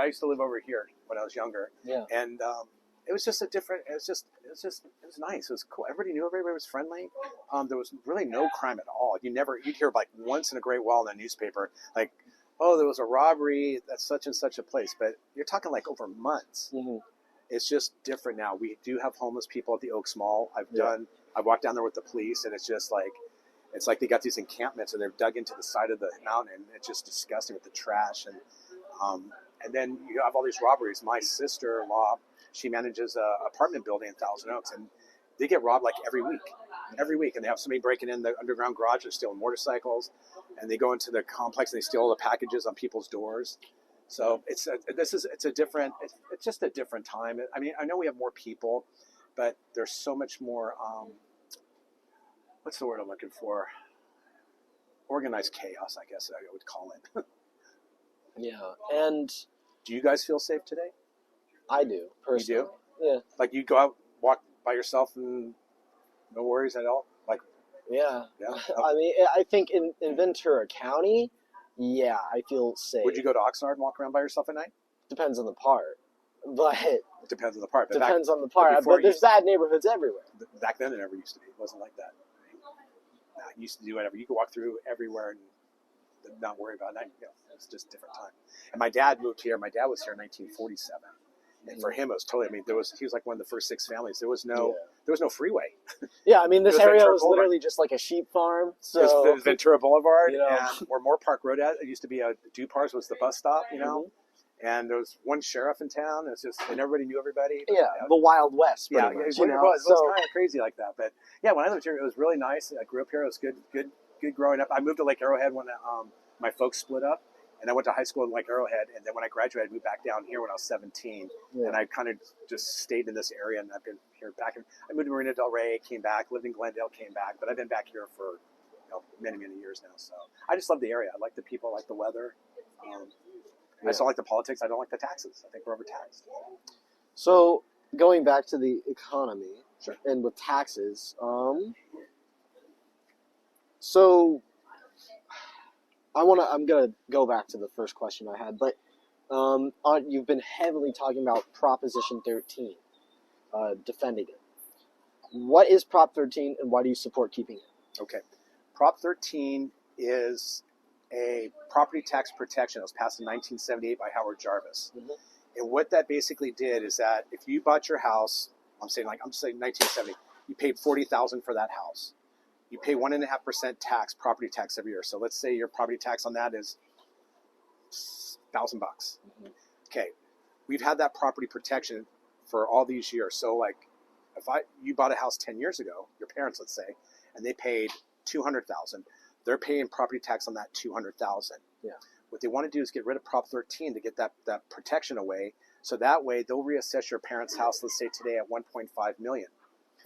I used to live over here when I was younger. Yeah, and it was just a different. It was nice. It was cool. Everybody knew everybody was friendly. There was really no crime at all. You'd hear like once in a great while in the newspaper, like, oh, there was a robbery at such and such a place. But you're talking like over months. Mm-hmm. It's just different now. We do have homeless people at the Oaks Mall. I've walked down there with the police, and it's just like, it's like they got these encampments, and they're dug into the side of the mountain. And it's just disgusting with the trash, and then you have all these robberies. My sister-in-law, she manages an apartment building in Thousand Oaks, and they get robbed like every week. And they have somebody breaking in the underground garage and stealing motorcycles, and they go into the complex and they steal all the packages on people's doors. So it's just a different time. I mean, I know we have more people, but there's so much more. What's the word I'm looking for? Organized chaos, I guess I would call it. Yeah, and do you guys feel safe today? I do, personally. You do? Yeah. Like you go out, walk by yourself, and no worries at all? Like, yeah. I mean, I think in Ventura County, yeah, I feel safe. Would you go to Oxnard and walk around by yourself at night? Depends on the part. But it depends on the part. But there's bad neighborhoods everywhere. Back then, it never used to be. It wasn't like that. You used to do whatever. You could walk through everywhere and not worry about it. It's just a different time. And my dad moved here. My dad was here in 1947. And for him, it was totally. I mean, he was like one of the first 6 families. There was no freeway. Yeah, I mean, this area was literally just like a sheep farm. So it was Ventura Boulevard, and where Moore Park Road at. It used to be Dupars was the bus stop, Mm-hmm. And there was one sheriff in town. And everybody knew everybody. Yeah, the Wild West. Yeah, it was kind of crazy like that. But yeah, when I lived here, it was really nice. I grew up here. It was good growing up. I moved to Lake Arrowhead when my folks split up. And I went to high school in Lake Arrowhead, and then when I graduated, I moved back down here when I was 17. Yeah. And I kind of just stayed in this area, and I've been here back. I moved to Marina Del Rey, came back, lived in Glendale, came back. But I've been back here for many, many years now. So I just love the area. I like the people, I like the weather. I just don't like the politics. I don't like the taxes. I think we're overtaxed. So going back to the economy, sure. And with taxes, so I'm gonna go back to the first question I had, but you've been heavily talking about Proposition 13, defending it. What is Prop 13, and why do you support keeping it? Okay, Prop 13 is a property tax protection that was passed in 1978 by Howard Jarvis, mm-hmm. And what that basically did is that if you bought your house, I'm saying 1970, you paid $40,000 for that house. You pay 1.5% property tax every year. So let's say your property tax on that is $1,000. Mm-hmm. Okay, we've had that property protection for all these years. So like, if you bought a house 10 years ago, your parents, let's say, and they paid $200,000, they're paying property tax on that $200,000. Yeah. What they want to do is get rid of Prop 13 to get that protection away. So that way they'll reassess your parents' house, let's say today at $1.5 million.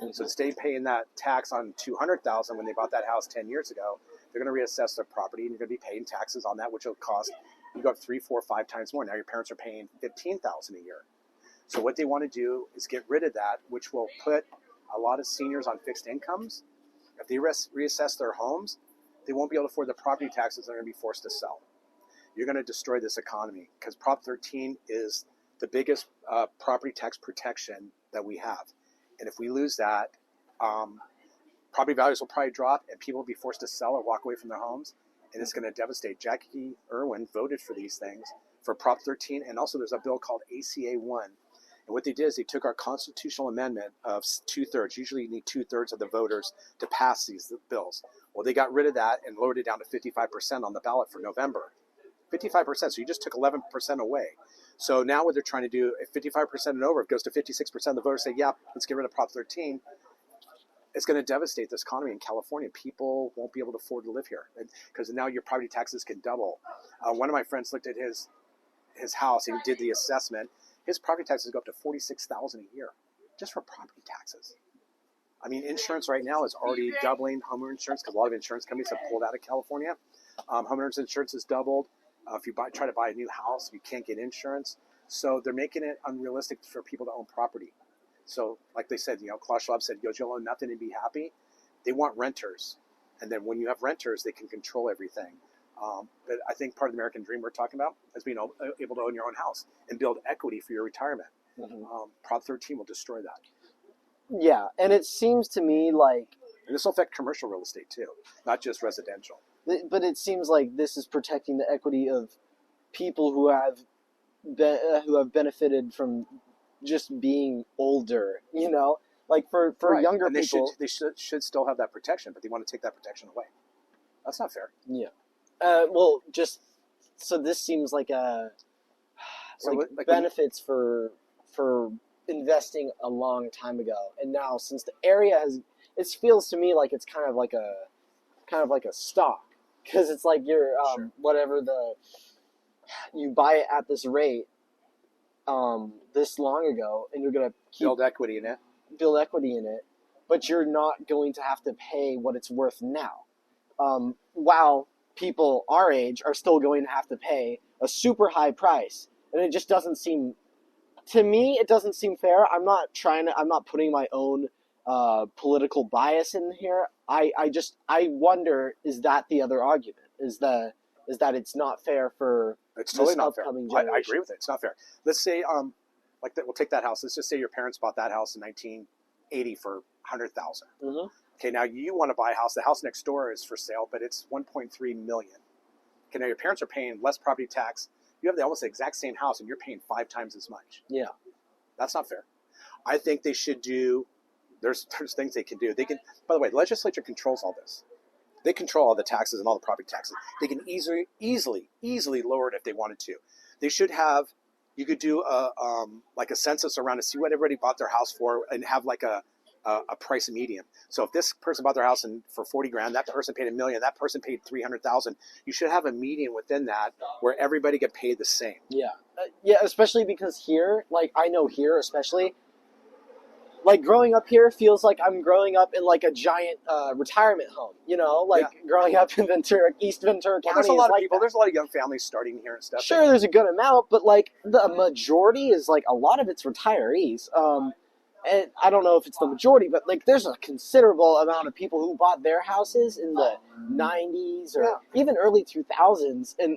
Mm-hmm. So instead of paying that tax on $200,000 when they bought that house 10 years ago, they're going to reassess their property, and you're going to be paying taxes on that, which will cost you go up 3, 4, 5 times more. Now your parents are paying $15,000 a year. So what they want to do is get rid of that, which will put a lot of seniors on fixed incomes. If they reassess their homes, they won't be able to afford the property taxes. They're going to be forced to sell. You're going to destroy this economy because Prop 13 is the biggest property tax protection that we have. And if we lose that, property values will probably drop, and people will be forced to sell or walk away from their homes, and it's going to devastate. Jackie Irwin voted for these things, for Prop 13, and also there's a bill called ACA 1. And what they did is they took our constitutional amendment of 2/3. Usually you need 2/3 of the voters to pass these bills. Well, they got rid of that and lowered it down to 55% on the ballot for November. 55%. So you just took 11% away. So now what they're trying to do, if 55% and over, it goes to 56% of the voters say, yeah, let's get rid of Prop 13. It's going to devastate this economy in California. People won't be able to afford to live here because now your property taxes can double. One of my friends looked at his house. He did the assessment. His property taxes go up to $46,000 a year just for property taxes. I mean, insurance right now is already doubling, homeowner insurance, because a lot of insurance companies have pulled out of California. Homeowners insurance has doubled. If you try to buy a new house, you can't get insurance. So they're making it unrealistic for people to own property. So like they said, Klaus Schwab said, you'll own nothing and be happy. They want renters. And then when you have renters, they can control everything. But I think part of the American dream we're talking about is being able to own your own house and build equity for your retirement. Mm-hmm. Prop 13 will destroy that. Yeah, and it seems to me like... And this will affect commercial real estate too, not just residential. But it seems like this is protecting the equity of people who have benefited from just being older, Like for right. Younger and people... They should still have that protection, but they want to take that protection away. That's not fair. Yeah. So this seems like benefits for investing a long time ago, and now since the area it feels to me like it's kind of like a stock, because it's like you're sure. Whatever you buy it at this rate this long ago, and you're gonna build equity in it, but you're not going to have to pay what it's worth now. While people our age are still going to have to pay a super high price, and it just doesn't seem. To me, it doesn't seem fair. I'm not putting my own political bias in here. I wonder, is that the other argument? Is that it's not fair for it's totally not fair. Generation? I agree with it. It's not fair. Let's say, we'll take that house. Let's just say your parents bought that house in 1980 for $100,000. Mm-hmm. Okay, now you want to buy a house. The house next door is for sale, but it's $1.3 million. Okay, now your parents are paying less property tax. You have almost the exact same house, and you're paying 5 times as much. Yeah, that's not fair. I think they should do. There's things they can do. They can. By the way, the legislature controls all this. They control all the taxes and all the property taxes. They can easily lower it if they wanted to. They should have. You could do a census around to see what everybody bought their house for, and have like a price median. So if this person bought their house for $40,000, that person paid $1 million, that person paid $300,000. You should have a median within that where everybody get paid the same. Yeah, especially because here, I know here especially, growing up here feels like I'm growing up in a giant retirement home. Growing up in East Ventura County. There's a lot of people. There's a lot of young families starting here and stuff. Sure, there's a good amount, but the majority is a lot of it's retirees. And I don't know if it's the majority, but there's a considerable amount of people who bought their houses in the 90s or even early 2000s. And,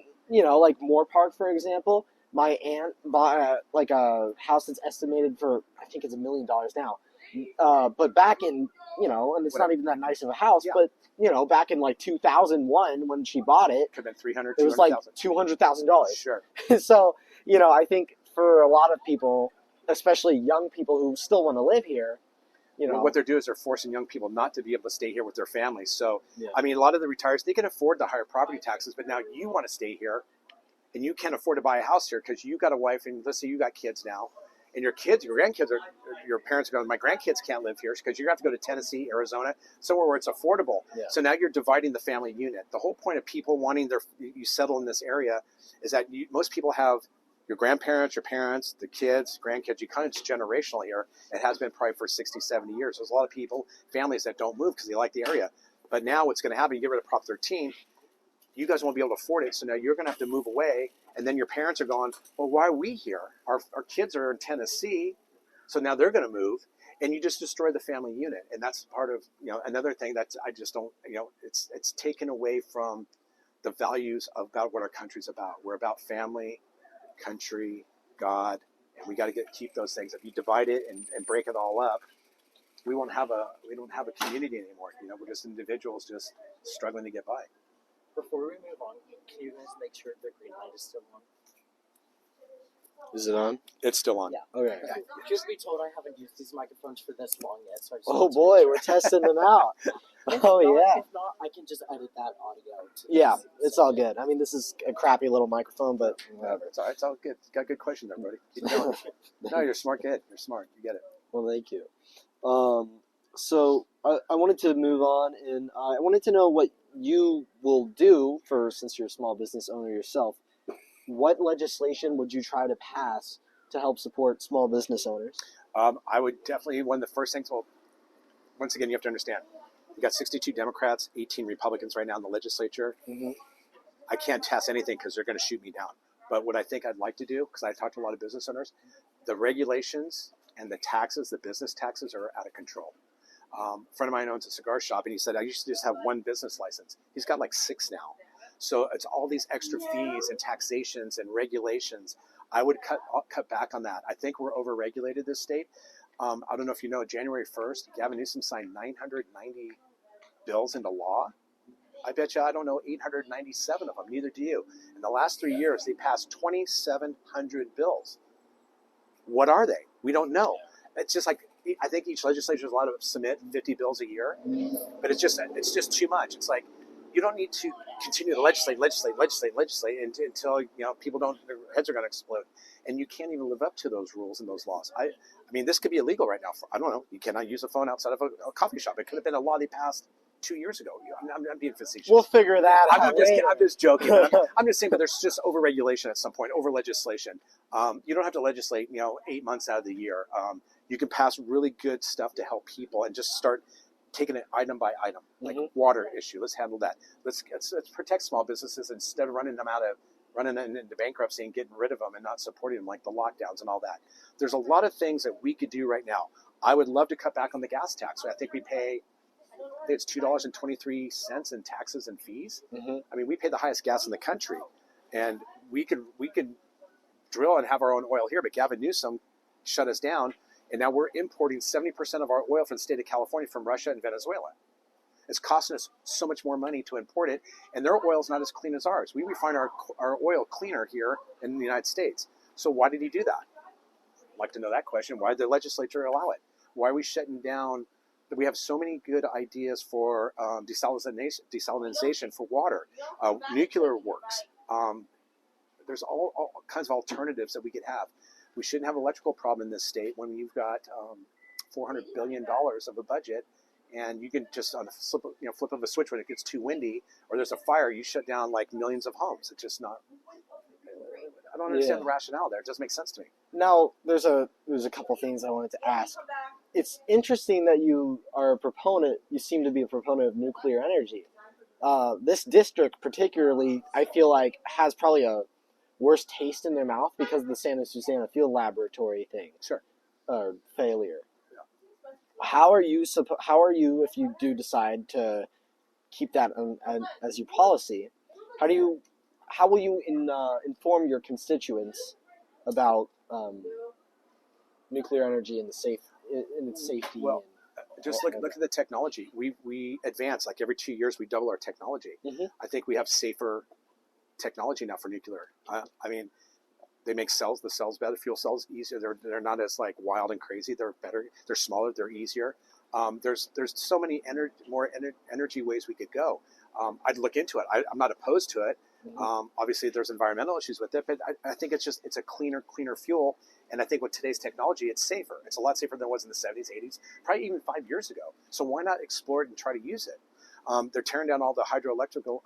Moore Park, for example, my aunt bought a house that's estimated for, I think it's $1 million now. But back in, and it's not even that nice of a house, but, back in 2001 when she bought it, could have been $300,000, it was $200,000. Sure. So, I think for a lot of people, especially young people who still want to live here, Well, what they're doing is they're forcing young people not to be able to stay here with their families. So, I mean, a lot of the retirees, they can afford the higher property taxes, but now you want to stay here, and you can't afford to buy a house here because you got a wife, and let's say you got kids now, and your grandkids your parents are going, my grandkids can't live here because you're going to have to go to Tennessee, Arizona, somewhere where it's affordable. Yeah. So now you're dividing the family unit. The whole point of people wanting you settle in this area is that most people have your grandparents, your parents, the kids, grandkids, it's generational here. It has been probably for 60, 70 years. There's a lot of families that don't move because they like the area. But now what's going to happen, you get rid of Prop 13, you guys won't be able to afford it. So now you're going to have to move away. And then your parents are going, well, why are we here? Our kids are in Tennessee. So now they're going to move. And you just destroy the family unit. And that's part of, another thing that I just don't, it's taken away from the values about what our country's about. We're about family, country, God, and we got to keep those things. If you divide it and break it all up, we don't have a community anymore. We're just individuals just struggling to get by. Before we move on, can you guys make sure the green light is still on? Is it on? It's still on. Yeah. Okay. Truth be told, I haven't used these microphones for this long yet, so I just Oh wanted to boy, make sure. we're testing them out. If Oh not, yeah. If not, I can just edit that audio. Yeah, it's all good. I mean, this is a crappy little microphone, but Whatever. It's all good. You got a good question there, buddy. Keep going. No, you're a smart kid. You're smart. You get it. Well, thank you. So I wanted to move on, and I wanted to know what you will do since you're a small business owner yourself. What legislation would you try to pass to help support small business owners? I would definitely, one of the first things, well, once again, you have to understand, you got 62 Democrats, 18 Republicans right now in the legislature. Mm-hmm. I can't pass anything because they're going to shoot me down. But what I think I'd like to do, because I talked to a lot of business owners, the regulations and the taxes, the business taxes are out of control. A friend of mine owns a cigar shop, and he said, I used to just have one business license. He's got like 6 now. So it's all these extra fees and taxations and regulations. I would cut back on that. I think we're overregulated this state. I don't know if you know, January 1st, Gavin Newsom signed 990 bills into law. I bet you I don't know 897 of them. Neither do you. In the last 3 years, they passed 2,700 bills. What are they? We don't know. It's just like, I think each legislature is allowed to submit 50 bills a year, but it's just too much. It's like, you don't need to continue to legislate until people their heads are going to explode, and you can't even live up to those rules and those laws. I mean, this could be illegal right now. I don't know. You cannot use a phone outside of a coffee shop. It could have been a law they passed 2 years ago. I'm being facetious. We'll figure that out. I'm just joking. I'm just saying, but there's just over regulation at some point, over legislation. You don't have to legislate 8 months out of the year. You can pass really good stuff to help people and just start taking it item by item, like water issue. Let's handle that. Let's protect small businesses instead of running them into bankruptcy and getting rid of them and not supporting them, like the lockdowns and all that. There's a lot of things that we could do right now. I would love to cut back on the gas tax. I think it's $2.23 in taxes and fees. Mm-hmm. I mean, we pay the highest gas in the country, and we could drill and have our own oil here. But Gavin Newsom shut us down, and now we're importing 70% of our oil from the state of California from Russia and Venezuela. It's costing us so much more money to import it, and their oil is not as clean as ours. We refine our oil cleaner here in the United States. So why did he do that? I'd like to know that question. Why did the legislature allow it? Why are we shutting down? We have so many good ideas for desalinization for water. Nuclear works. There's all kinds of alternatives that we could have. We shouldn't have an electrical problem in this state when you've got $400 billion of a budget, and you can just on the flip of a switch when it gets too windy or there's a fire, you shut down like millions of homes. It's just not. I don't understand the rationale there. It doesn't make sense to me. Now, there's a couple things I wanted to ask. It's interesting that you seem to be a proponent of nuclear energy. This district particularly, I feel like, has probably a worse taste in their mouth because of the Santa Susana Field Laboratory thing. Sure. Failure. Yeah. How are you, if you do decide to keep that as your policy, how will you inform your constituents about nuclear energy and its safety? Well, just look at the technology. We advance, like every 2 years we double our technology. Mm-hmm. I think we have safer technology now for nuclear. I mean, they make the cells better, fuel cells easier. They're not as like wild and crazy. They're better. They're smaller. They're easier. There's so many more energy ways we could go. I'd look into it. I'm not opposed to it. Mm-hmm. Obviously, there's environmental issues with it, but I think it's a cleaner fuel. And I think with today's technology, it's safer. It's a lot safer than it was in the 70s, 80s, probably even 5 years ago. So why not explore it and try to use it? They're tearing down all the hydroelectrical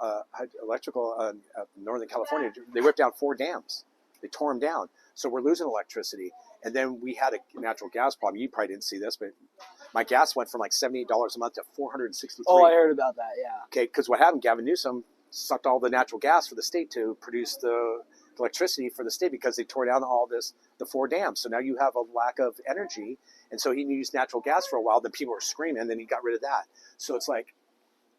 Northern California. They ripped down 4 dams. They tore them down. So we're losing electricity. And then we had a natural gas problem. You probably didn't see this, but my gas went from like $78 a month to $463. Oh, I heard about that, yeah. Okay, because what happened, Gavin Newsom sucked all the natural gas for the state to produce the electricity for the state because they tore down the 4 dams. So now you have a lack of energy. And so he used natural gas for a while. Then people were screaming, and then he got rid of that. So it's like,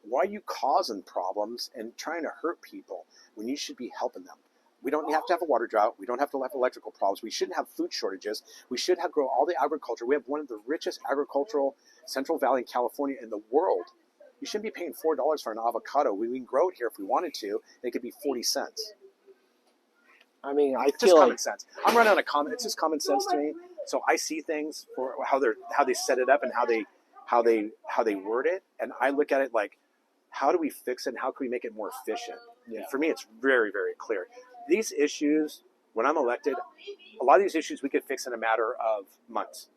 why are you causing problems and trying to hurt people when you should be helping them? We don't have to have a water drought. We don't have to have electrical problems. We shouldn't have food shortages. We should grow all the agriculture. We have one of the richest agricultural Central Valley in California in the world. You shouldn't be paying $4 for an avocado. We can grow it here if we wanted to. And it could be 40 cents. I mean, I It's feel just like common sense. I'm running on a common. It's just common sense to me. So I see things for how they set it up and how they word it, and I look at it like, how do we fix it? And how can we make it more efficient? And for me, it's very, very clear. These issues, when I'm elected, a lot of these issues we could fix in a matter of months,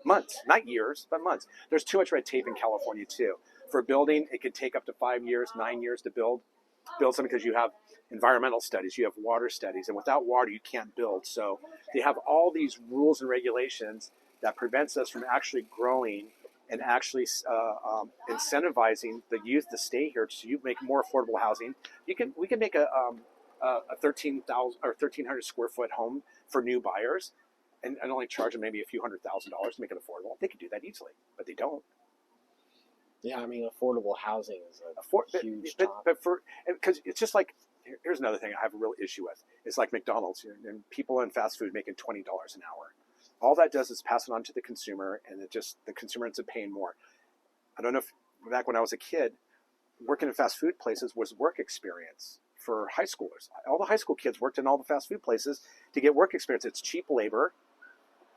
not years, but months. There's too much red tape in California too. For building, it could take up to 5 years, 9 years to build something because you have environmental studies, you have water studies, and without water you can't build. So they have all these rules and regulations that prevents us from actually growing and actually incentivizing the youth to stay here. So you make more affordable housing. We can make a 13,000 or 1,300 square foot home for new buyers, and only charge them maybe a few $100,000 to make it affordable. They could do that easily, but they don't. yeah, I mean, affordable housing is a huge topic. But because it's just like, here's another thing I have a real issue with. It's like McDonald's and people in fast food making $20 an hour. All that does is pass it on to the consumer, and the consumer ends up paying more. I don't know if back when I was a kid, working in fast food places was work experience for high schoolers. All the high school kids worked in all the fast food places to get work experience. It's cheap labor,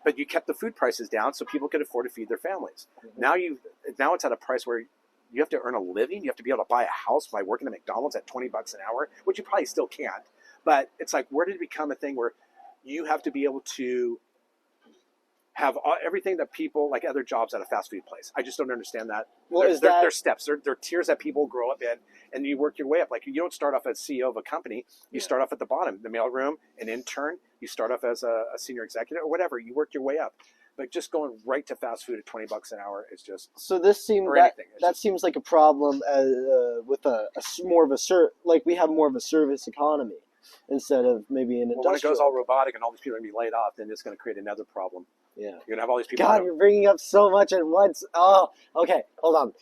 but you kept the food prices down so people could afford to feed their families. Mm-hmm. Now it's at a price where you have to earn a living. You have to be able to buy a house by working at McDonald's at $20 an hour, which you probably still can't. But it's like, where did it become a thing where you have to be able to have everything that people like other jobs at a fast food place? I just don't understand that. Well, they're steps. They're tiers that people grow up in, and you work your way up. Like, you don't start off as CEO of a company. You start off at the bottom, the mailroom, an intern. You start off as a senior executive or whatever. You work your way up. But just going right to fast food at $20 an hour is just that seems like a problem with more of a we have more of a service economy instead of maybe an industrial. When it goes all robotic and all these people are going to be laid off, then it's going to create another problem. Yeah. You're going to have all these people. God, you're bringing up so much at once. Oh, okay. Hold on.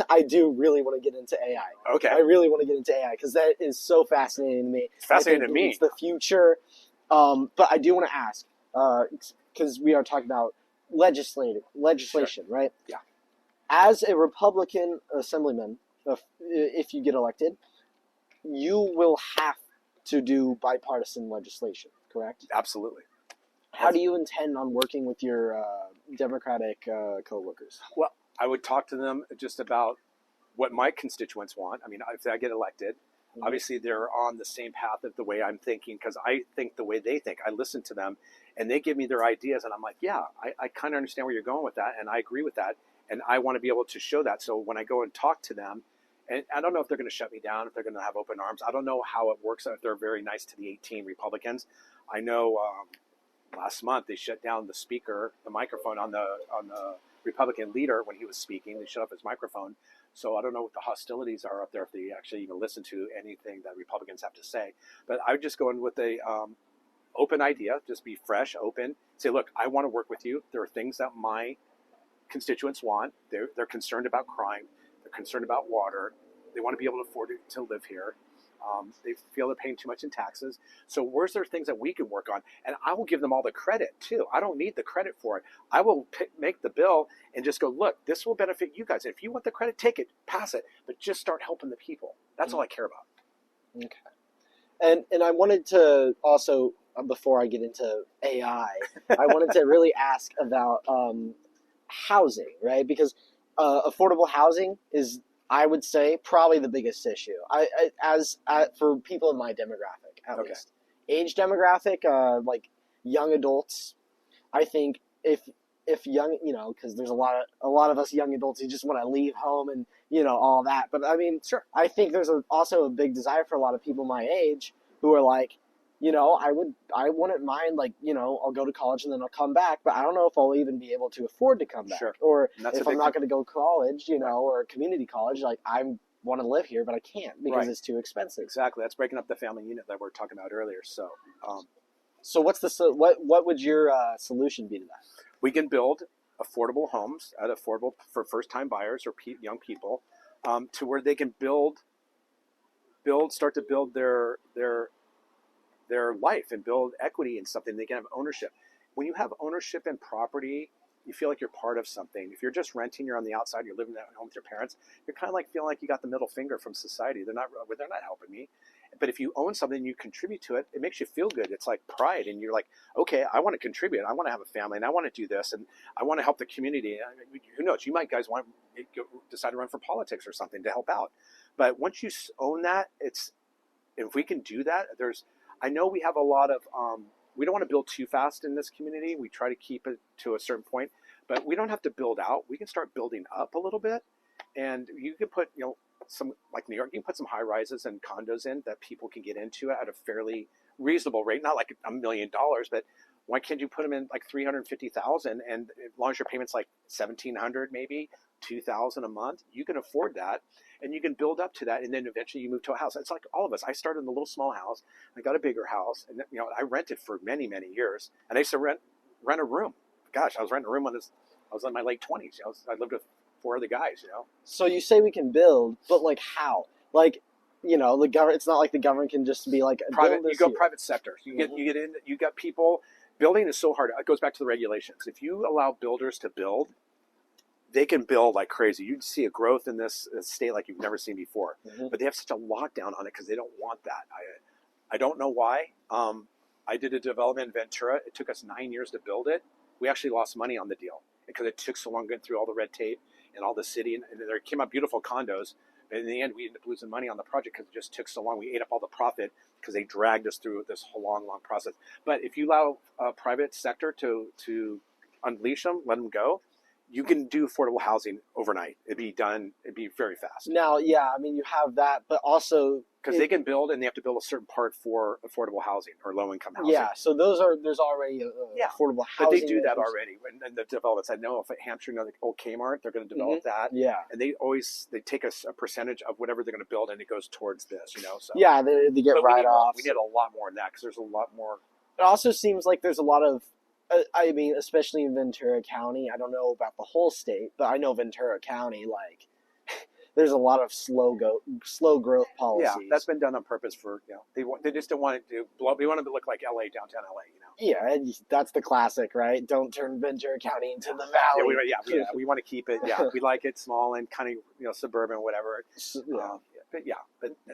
I do really want to get into AI. Okay. I really want to get into AI because that is so fascinating to me. It's fascinating to me. It's the future. But I do want to ask, because we are talking about legislation, Sure. right? Yeah. As a Republican assemblyman, if you get elected, you will have to do bipartisan legislation, correct? Absolutely. How do you intend on working with your Democratic coworkers? Well, I would talk to them just about what my constituents want. I mean, if I get elected, obviously they're on the same path of the way I'm thinking, because I think the way they think. I listen to them, and they give me their ideas, and I'm like, yeah, I kind of understand where you're going with that, and I agree with that, and I want to be able to show that. So when I go and talk to them, and I don't know if they're going to shut me down, if they're going to have open arms. I don't know how it works, if they're very nice to the 18 Republicans. I know last month they shut down the microphone on the Republican leader when he was speaking. They shut off his microphone. So I don't know what the hostilities are up there, if they actually even listen to anything that Republicans have to say. But I would just go in with a open idea, just be fresh, open, say, look, I want to work with you. There are things that my constituents want. They're concerned about crime. They're concerned about water. They want to be able to afford to live here. They feel they're paying too much in taxes. So where's there things that we can work on? And I will give them all the credit too. I don't need the credit for it. I will make the bill and just go, look, this will benefit you guys. If you want the credit, take it, pass it, but just start helping the people. That's all I care about. Okay. And I wanted to also, before I get into AI, I wanted to really ask about housing, right? Because affordable housing is, I would say, probably the biggest issue. For people in my demographic, at least, age demographic, like young adults. I think if young, because there's a lot of us young adults who just want to leave home and all that. But I mean, sure, I think there's also a big desire for a lot of people my age who are like, I wouldn't mind, like, I'll go to college and then I'll come back, but I don't know if I'll even be able to afford to come back. Sure. Or if I'm not going to go to college, or community college, like, I want to live here, but I can't because it's too expensive. Exactly. That's breaking up the family unit that we were talking about earlier. So, so what would your solution be to that? We can build affordable homes for first-time buyers or young people, to where they can start to build their life and build equity in something. They can have ownership. When you have ownership in property, you feel like you're part of something. If you're just renting, you're on the outside, you're living at home with your parents, you're kind of like feeling like you got the middle finger from society. They're not helping me. But if you own something and you contribute to it, it makes you feel good. It's like pride. And you're like, okay, I want to contribute. I want to have a family and I want to do this. And I want to help the community. Who knows? You might guys want to decide to run for politics or something to help out. But once you own that, if we can do that, I know we have a lot of, we don't want to build too fast in this community. We try to keep it to a certain point, but we don't have to build out. We can start building up a little bit. And you can put, some, like New York, you can put some high rises and condos in that people can get into at a fairly reasonable rate, not like $1 million, but why can't you put them in like 350,000 and as long as your payment's like 1,700 maybe 2,000 a month, you can afford that and you can build up to that and then eventually you move to a house. It's like all of us. I started in a little small house, I got a bigger house, and I rented for many, many years, and I used to rent a room. Gosh, I was renting a room when I was in my late 20s. I lived with 4 other guys. So you say we can build, but like how? Like, the government. It's not like the government can just be like private. You go private sector. You get in. You got people. Building is so hard. It goes back to the regulations. If you allow builders to build, they can build like crazy. You'd see a growth in this state like you've never seen before. Mm-hmm. But they have such a lockdown on it because they don't want that. I don't know why. I did a development in Ventura. It took us 9 years to build it. We actually lost money on the deal because it took so long getting through all the red tape and all the city. And there came out beautiful condos. But in the end, we ended up losing money on the project because it just took so long. We ate up all the profit because they dragged us through this whole long process. But if you allow private sector to unleash them, let them go, you can do affordable housing overnight. It'd be done. It'd be very fast. Now, yeah, I mean, you have that, but also because they can build, and they have to build a certain part for affordable housing or low-income housing. Yeah, so there's already affordable housing. But they do that already. And the developments, I know if at Hampshire, the old Kmart, they're going to develop that. Yeah, and they take a percentage of whatever they're going to build, and it goes towards this. So yeah, they get write-offs. We need a lot more than that because there's a lot more. It also seems like there's a lot of. I mean, especially in Ventura County, I don't know about the whole state, but I know Ventura County, like, there's a lot of slow growth policies. Yeah, that's been done on purpose for, they just don't want it to blow. They want it to look like LA, downtown LA, Yeah, and that's the classic, right? Don't turn Ventura County into the valley. We want to keep it. Yeah, we like it small and kind of suburban, whatever. But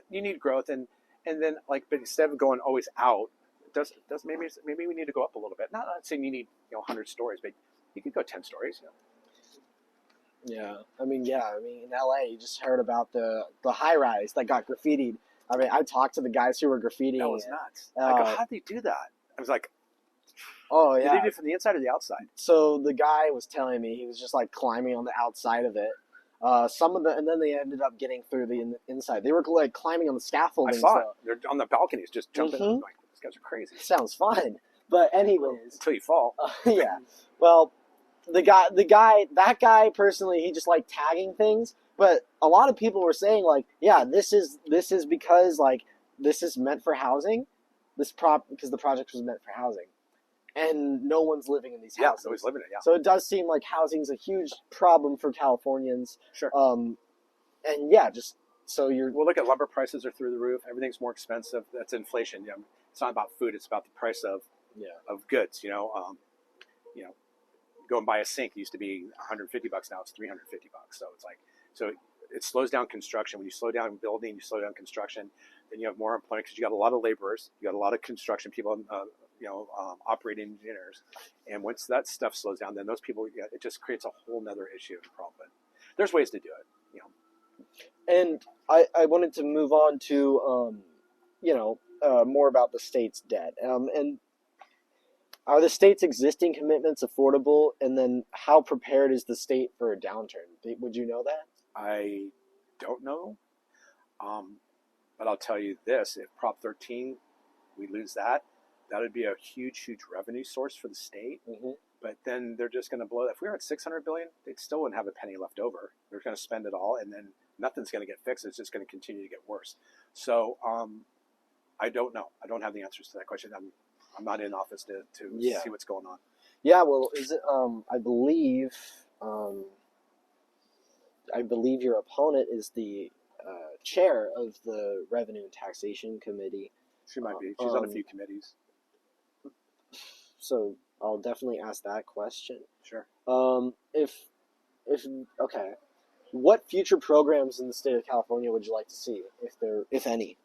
you need growth, and then but instead of going always out. Maybe we need to go up a little bit. Not saying you need 100 stories, but you could go 10 stories. Yeah, I mean, in LA, you just heard about the high rise that got graffitied. I mean, I talked to the guys who were graffitiing. That was nuts. How'd they do that? I was like, oh yeah. Did they do it from the inside or the outside? So the guy was telling me he was just like climbing on the outside of it. And then they ended up getting through the inside. They were like climbing on the scaffolding. I saw it. They're on the balconies, just jumping. Mm-hmm. Like, these guys are crazy. Sounds fun, but anyways, until you fall. Yeah. Well, that guy personally, he just liked tagging things. But a lot of people were saying like, yeah, this is because like this is meant for housing. Because the project was meant for housing. And no one's living in these houses. Yeah, nobody's living in it, yeah. So it does seem like housing's a huge problem for Californians. Sure. And yeah, just so you're... Well, look at lumber prices are through the roof. Everything's more expensive. That's inflation. It's not about food. It's about the price of goods. Go and buy a sink. It used to be $150. Now it's $350. So it slows down construction. When you slow down building, you slow down construction. Then you have more employment because you got a lot of laborers. You got a lot of construction people. Operating engineers, and once that stuff slows down, then those people, it just creates a whole nother issue and problem. There's ways to do it, And I wanted to move on to, more about the state's debt. And are the state's existing commitments affordable? And then how prepared is the state for a downturn? Would you know that? I don't know, but I'll tell you this: if Prop 13, we lose that. That would be a huge, huge revenue source for the state. Mm-hmm. But then they're just going to blow that. If we were at $600 billion, they still wouldn't have a penny left over. They're going to spend it all, and then nothing's going to get fixed. It's just going to continue to get worse. So I don't know. I don't have the answers to that question. I'm not in office to see what's going on. Yeah, well, is it? I believe your opponent is the chair of the Revenue and Taxation Committee. She might be. She's on a few committees. So I'll definitely ask that question. Sure. Okay, what future programs in the state of California would you like to see, if any?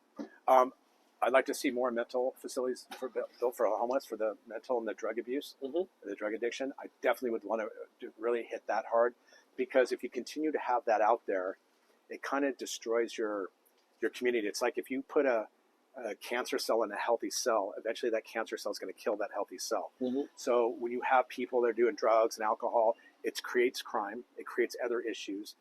I'd like to see more mental facilities built for homeless, for the mental and the drug abuse, the drug addiction. I definitely would want to really hit that hard, because if you continue to have that out there, it kind of destroys your community. It's like if you put a cancer cell in a healthy cell, eventually that cancer cell is going to kill that healthy cell. So when you have people that are doing drugs and alcohol, it creates crime. It creates other issues.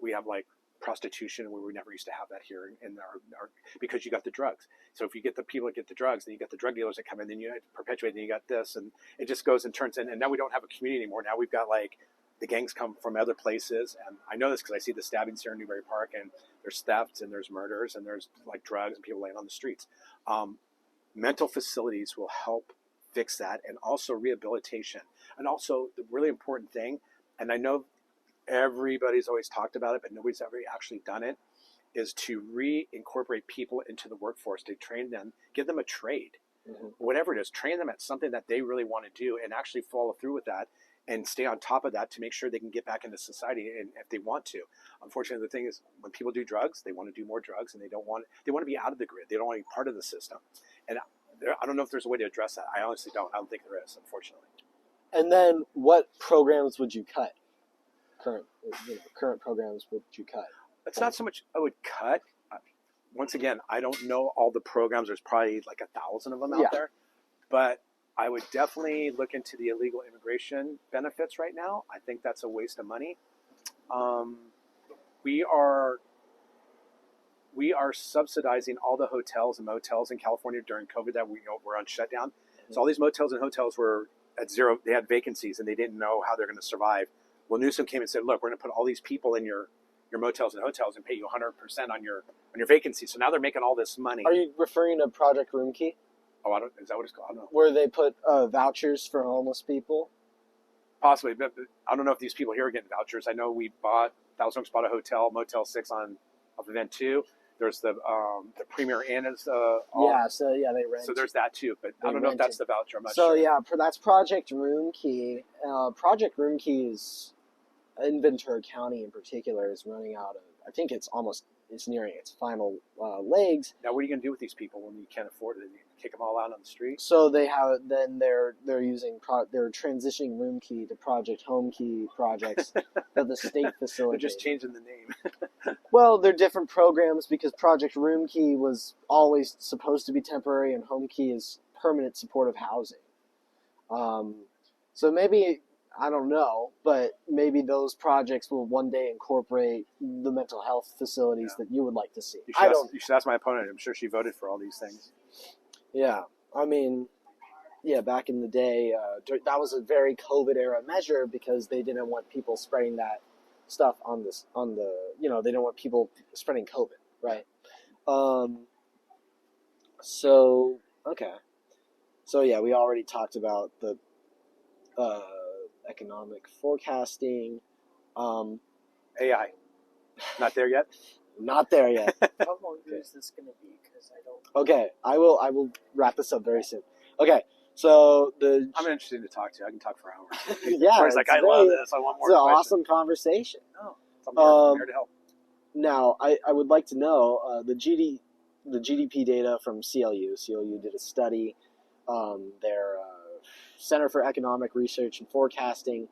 We have like prostitution, where we never used to have that here in our because you got the drugs. So if you get the people that get the drugs, then you got the drug dealers that come in, then you perpetuate, then you got this, and it just goes and turns in. And now we don't have a community anymore. Now we've got like the gangs come from other places, and I know this because I see the stabbings here in Newbury Park, and there's thefts and there's murders and there's like drugs and people laying on the streets. Mental facilities will help fix that, and also rehabilitation, and also the really important thing, and I know everybody's always talked about it, but nobody's ever actually done it, is to reincorporate people into the workforce, to train them, give them a trade, whatever it is, train them at something that they really want to do, and actually follow through with that and stay on top of that to make sure they can get back into society, and if they want to. Unfortunately, the thing is, when people do drugs, they want to do more drugs, and they want to be out of the grid. They don't want to be part of the system. And I don't know if there's a way to address that. I honestly don't. I don't think there is, unfortunately. And then what programs would you cut? Current programs would you cut? It's not so much I would cut. Once again, I don't know all the programs. There's probably like 1,000 of them out there. But I would definitely look into the illegal immigration benefits right now. I think that's a waste of money. We are subsidizing all the hotels and motels in California during COVID that were on shutdown. So all these motels and hotels were at zero. They had vacancies, and they didn't know how they're going to survive. Well, Newsom came and said, look, we're going to put all these people in your motels and hotels and pay you 100% on your vacancy. So now they're making all this money. Are you referring to Project Room Key? Oh, is that what it's called? I don't know. Where they put vouchers for homeless people? Possibly. But I don't know if these people here are getting vouchers. I know Thousand Oaks bought a hotel, Motel 6 off of Event 2. There's the Premier Inn is they rent. So there's that too, but I don't know if that's the voucher. I'm not sure. So yeah, that's Project Room Key. Project Room Key is in Ventura County in particular is running out of. I think it's nearing its final legs. Now, what are you going to do with these people when you can't afford it? You kick them all out on the street? So they're transitioning Room Key to Project Home Key projects that the state facilitates. They're just changing the name. Well, they're different programs because Project Room Key was always supposed to be temporary, and Home Key is permanent supportive housing. So maybe, I don't know, but maybe those projects will one day incorporate the mental health facilities that you would like to see. You should ask my opponent. I'm sure she voted for all these things. Yeah, I mean, back in the day, that was a very COVID-era measure because they didn't want people spreading that stuff they didn't want people spreading COVID, right? So we already talked about the economic forecasting. AI. Not there yet? Not there yet. How long is this going to be? Because I don't... Okay, I will wrap this up very soon. Okay, so I'm interested to talk to. I can talk for hours. Yeah, it's like, I love this. I want more. It's an awesome conversation. I'm here to help. Now, I would like to know the GDP data from CLU. CLU did a study. Their Center for Economic Research and Forecasting.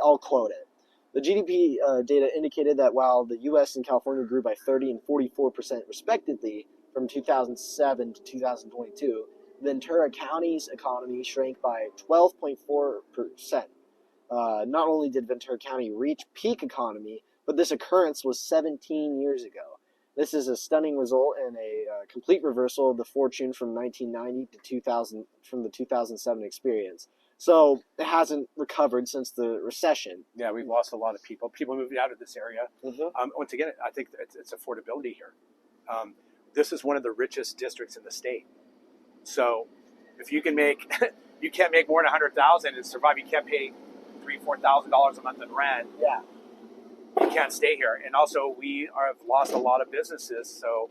I'll quote it. The GDP data indicated that while the U.S. and California grew by 30 and 44% respectively from 2007 to 2022, Ventura County's economy shrank by 12.4%. Not only did Ventura County reach peak economy, but this occurrence was 17 years ago. This is a stunning result and a complete reversal of the fortune from 1990 to 2000 from the 2007 experience. So it hasn't recovered since the recession. Yeah, we've lost a lot of people. People moved out of this area. Once again, I think it's affordability here. This is one of the richest districts in the state. So if you can you can't make more than $100,000 and survive. You can't pay $3,000-$4,000 a month in rent. Yeah, you can't stay here. And also, we have lost a lot of businesses. So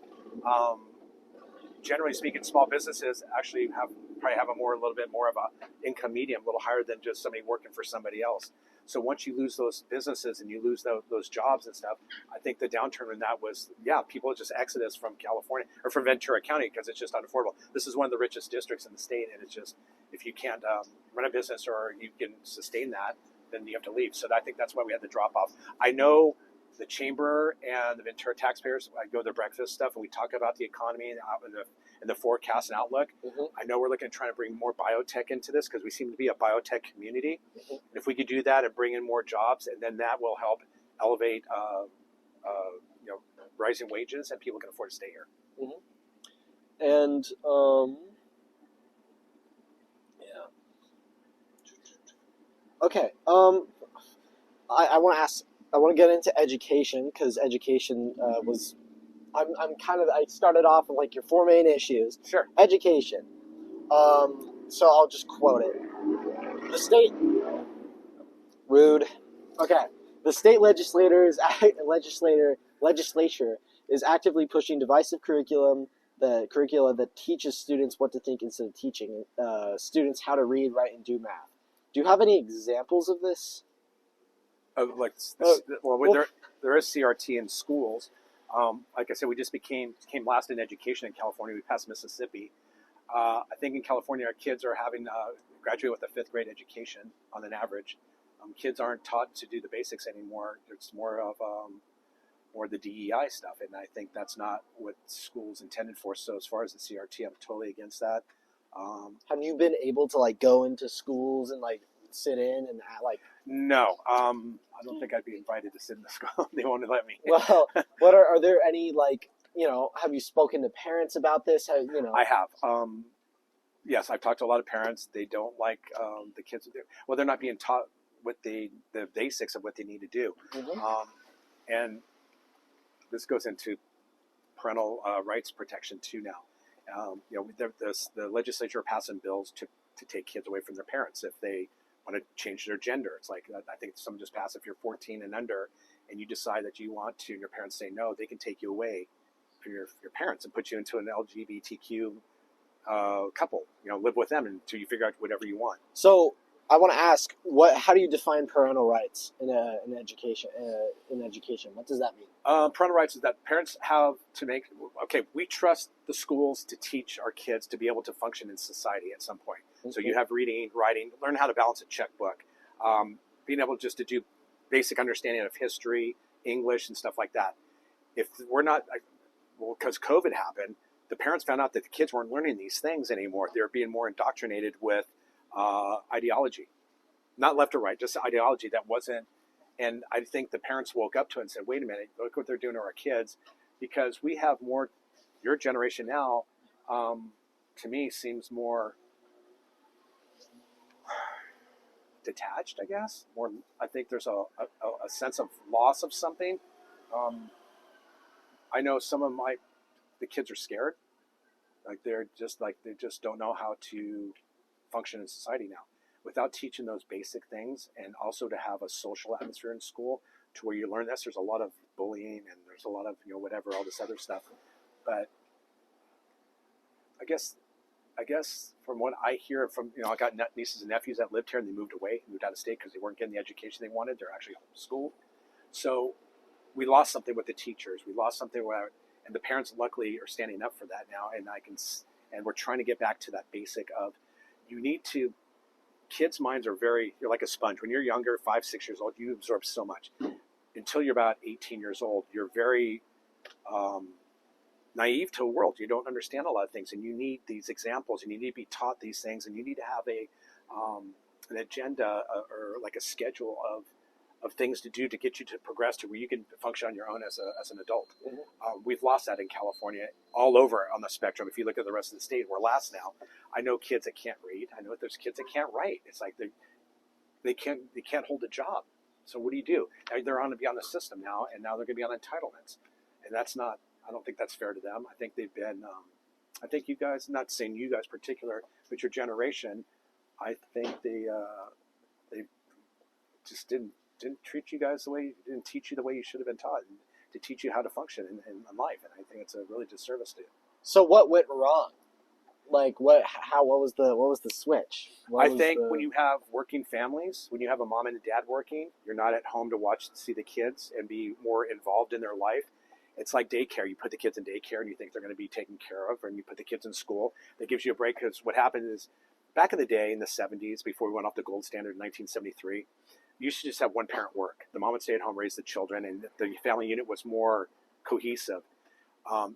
generally speaking, small businesses actually have probably have a little bit more of a income medium, a little higher than just somebody working for somebody else. So once you lose those businesses and you lose those jobs and stuff, I think the downturn in that was, people just exodus from California or from Ventura County because it's just unaffordable. This is one of the richest districts in the state, and it's just, if you can't run a business or you can sustain that, then you have to leave. So I think that's why we had the drop off. I know the chamber and the Ventura taxpayers, I go to their breakfast stuff and we talk about the economy and the forecast and outlook. Mm-hmm. I know we're looking at trying to bring more biotech into this because we seem to be a biotech community. Mm-hmm. If we could do that and bring in more jobs, and then that will help elevate rising wages, and people can afford to stay here. Mm-hmm. And okay. I want to ask. I want to get into education because education was. I started off with like your four main issues. Sure. Education. So I'll just quote it. The state. Rude. Okay. The state legislature is actively pushing divisive curriculum. The curricula that teaches students what to think instead of teaching students how to read, write, and do math. Do you have any examples of this? There is CRT in schools. Like I said, we just came last in education in California. We passed Mississippi. I think in California, our kids are having graduate with a fifth grade education on an average. Kids aren't taught to do the basics anymore. It's more of more the DEI stuff, and I think that's not what school's intended for. So as far as the CRT, I'm totally against that. Have you been able to like go into schools and like sit in and like? No, I don't think I'd be invited to sit in the school. They won't let me. Well, what are there any like, have you spoken to parents about this? I have. Yes, I've talked to a lot of parents. They don't like the kids. Well, they're not being taught the basics of what they need to do. Mm-hmm. And this goes into parental rights protection too now. The legislature are passing bills to take kids away from their parents if they want to change their gender. It's like, I think someone just passed, if you're 14 and under and you decide that you want to and your parents say no, they can take you away from your parents and put you into an LGBTQ couple, live with them until you figure out whatever you want. So I want to ask, how do you define parental rights in education? What does that mean? Parental rights is that parents have to make. Okay, we trust the schools to teach our kids to be able to function in society at some point. Okay. So you have reading, writing, learn how to balance a checkbook, being able just to do basic understanding of history, English, and stuff like that. If we're not, because COVID happened, the parents found out that the kids weren't learning these things anymore. They were being more indoctrinated with ideology, not left or right, just ideology that wasn't. And I think the parents woke up to it and said, wait a minute, look what they're doing to our kids. Because we have more, your generation now, to me, seems more detached, I guess. More, I think there's a sense of loss of something. I know some of the kids are scared. They just don't know how to function in society now. Without teaching those basic things, and also to have a social atmosphere in school to where you learn this. There's a lot of bullying and there's a lot of whatever, all this other stuff. But I guess from what I hear from I got nieces and nephews that lived here and they moved out of state because they weren't getting the education they wanted. They're actually homeschooled. So we lost something with the teachers. We lost something and the parents luckily are standing up for that now. And we're trying to get back to that basic of you need to. Kids' minds are you're like a sponge. When you're younger, 5, 6 years old, you absorb so much. Until you're about 18 years old, you're very naive to the world. You don't understand a lot of things, and you need these examples, and you need to be taught these things, and you need to have an agenda or like a schedule of things to do to get you to progress to where you can function on your own as an adult. Mm-hmm. We've lost that in California, all over on the spectrum. If you look at the rest of the state, we're last now. I know kids that can't read. I know there's kids that can't write. It's like they can't hold a job. So what do? They're on to be on the system now, and now they're going to be on entitlements, and that's not. I don't think that's fair to them. I think they've been. I think you guys, not saying you guys particular, but your generation, I think they just didn't treat you guys didn't teach you the way you should have been taught, and to teach you how to function in life. And I think it's a really disservice to you. So what went wrong? Like what? How? What was the switch? I think when you have working families, when you have a mom and a dad working, you're not at home to see the kids and be more involved in their life. It's like daycare. You put the kids in daycare and you think they're going to be taken care of, and you put the kids in school. That gives you a break, because what happened is back in the day in the 70s, before we went off the gold standard in 1973, you used to just have one parent work. The mom would stay at home, raise the children, and the family unit was more cohesive.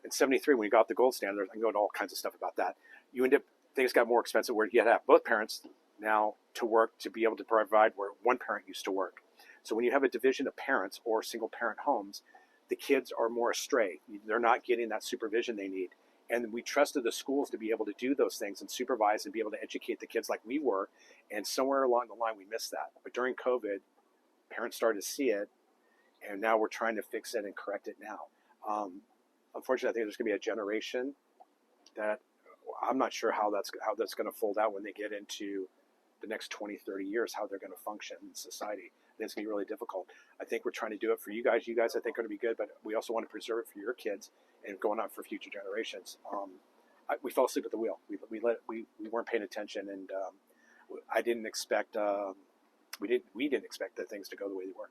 In 73, when you got the gold standard, I can go into all kinds of stuff about that. You end up, things got more expensive where you had to have both parents now to work to be able to provide where one parent used to work. So when you have a division of parents or single parent homes, the kids are more astray. They're not getting that supervision they need. And we trusted the schools to be able to do those things and supervise and be able to educate the kids like we were. And somewhere along the line, we missed that. But during COVID, parents started to see it, and now we're trying to fix it and correct it now. Unfortunately, I think there's going to be a generation that I'm not sure how that's going to fold out when they get into the next 20, 30 years, how they're going to function in society. And it's going to be really difficult. I think we're trying to do it for you guys. You guys, I think, are going to be good, but we also want to preserve it for your kids and going on for future generations. We fell asleep at the wheel. We weren't paying attention, and I didn't expect. We didn't expect the things to go the way they were.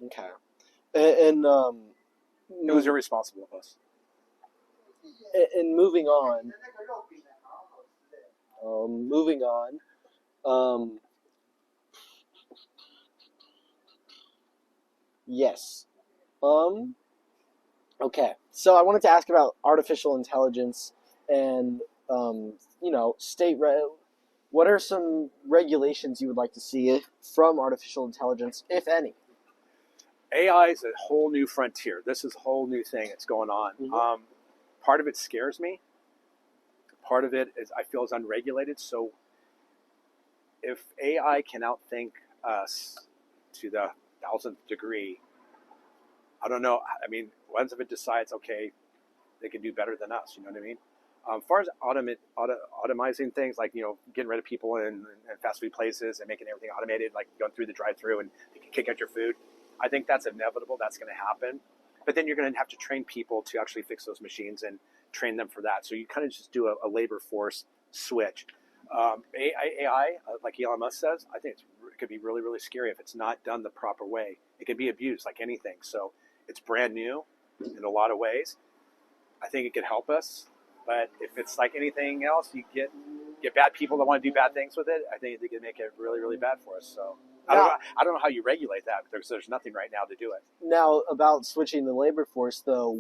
Okay, and it was irresponsible of us. And moving on. Yes. Okay. So I wanted to ask about artificial intelligence and what are some regulations you would like to see from artificial intelligence, if any? AI is a whole new frontier. This is a whole new thing that's going on. Mm-hmm. Part of it scares me. Part of it is I feel is unregulated. So if AI can outthink us to the 1000th degree, I don't know. I mean, once if it decides, okay, they can do better than us, you know what I mean? As far as automizing things, like, getting rid of people in fast food places and making everything automated, like going through the drive-through and you can kick out your food, I think that's inevitable. That's going to happen. But then you're going to have to train people to actually fix those machines and train them for that. So you kind of just do a labor force switch. AI, like Elon Musk says, I think it could be really, really scary if it's not done the proper way. It can be abused like anything. So it's brand new in a lot of ways. I think it could help us. But if it's like anything else, you get bad people that want to do bad things with it, I think they can make it really, really bad for us. So I don't know how you regulate that, because there's nothing right now to do it. Now, about switching the labor force, though,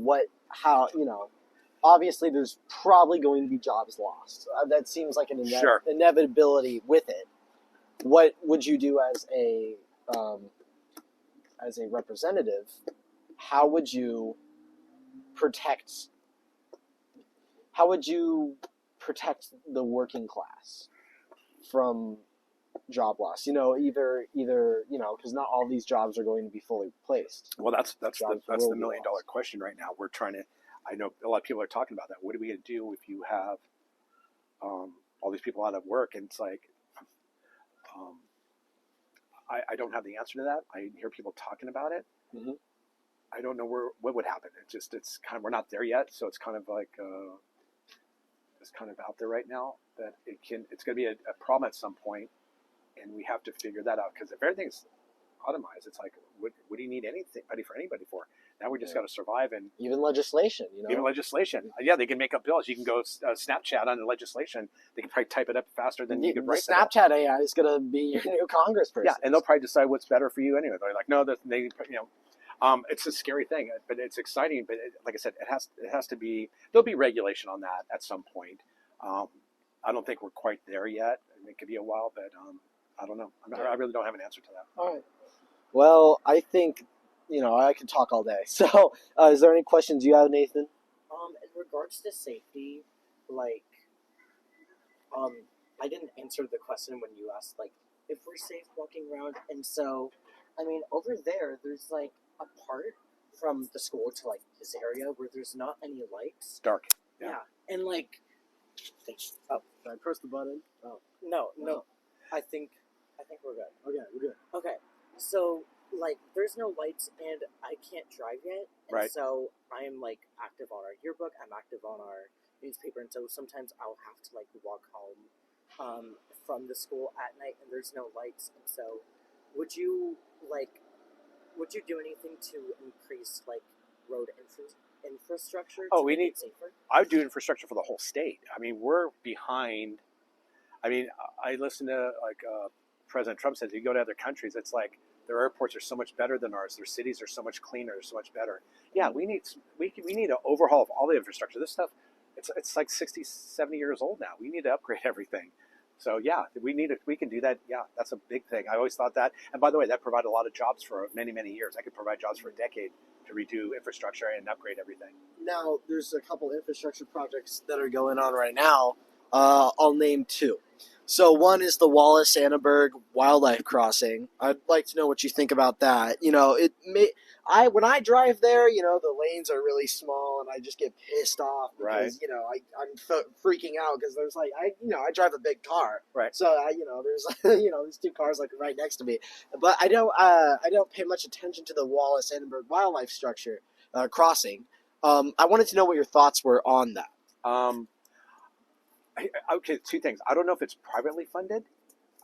obviously there's probably going to be jobs lost. That seems like an inevitability with it. What would you do as a representative? How would you protect the working class from job loss? Either because not all these jobs are going to be fully replaced. Well, that's the $1 million question right now. We're trying to. I know a lot of people are talking about that. What are we going to do if you have all these people out of work? And it's like, I don't have the answer to that. I hear people talking about it. Mm-hmm. I don't know what would happen. It's kind of, we're not there yet, so it's kind of like it's kind of out there right now that it's going to be a problem at some point, and we have to figure that out, because if everything's automized, it's like, what do you need anybody for? Now we just got to survive. And even legislation, Even legislation. Yeah, they can make up bills. You can go Snapchat on the legislation. They can probably type it up faster than you could write it. Snapchat AI is going to be your new congressperson. Yeah, and they'll probably decide what's better for you anyway. They're like, no, it's a scary thing, but it's exciting. But like I said, it has to be. There'll be regulation on that at some point. I don't think we're quite there yet. It could be a while, but I don't know. I really don't have an answer to that. All right. Well, I think I could talk all day. So, is there any questions you have, Nathan? In regards to safety, I didn't answer the question when you asked, if we're safe walking around. And so, over there's, a part from the school to, this area where there's not any lights. Dark. Yeah. And, did I press the button? Oh. No. I think we're good. Okay, we're good. Okay. So, there's no lights, and I can't drive yet. And right. So, I am, active on our yearbook. I'm active on our newspaper, and so sometimes I'll have to like walk home from the school at night, and there's no lights. And so, would you do anything to increase like road infrastructure? Oh, to we make need. it safer? I would do infrastructure for the whole state. I mean, we're behind. I mean, I listen to President Trump says, you go to other countries, it's like their airports are so much better than ours. Their cities are so much cleaner, so much better. Yeah, we need an overhaul of all the infrastructure. This stuff, it's like 60, 70 years old now. We need to upgrade everything. So yeah, we can do that. Yeah, that's a big thing. I always thought that. And by the way, that provided a lot of jobs for many, many years. I could provide jobs for a decade to redo infrastructure and upgrade everything. Now, there's a couple infrastructure projects that are going on right now. I'll name two. So one is the Wallace-Annenberg Wildlife Crossing. I'd like to know what you think about that. You know, when I drive there, you know, the lanes are really small, and I just get pissed off because Right. you know I'm freaking out because there's like I drive a big car, Right. so there's there's two cars like right next to me, but I don't pay much attention to the Wallace-Annenberg Wildlife Structure Crossing. I wanted to know what your thoughts were on that. Okay, two things. I don't know if it's privately funded.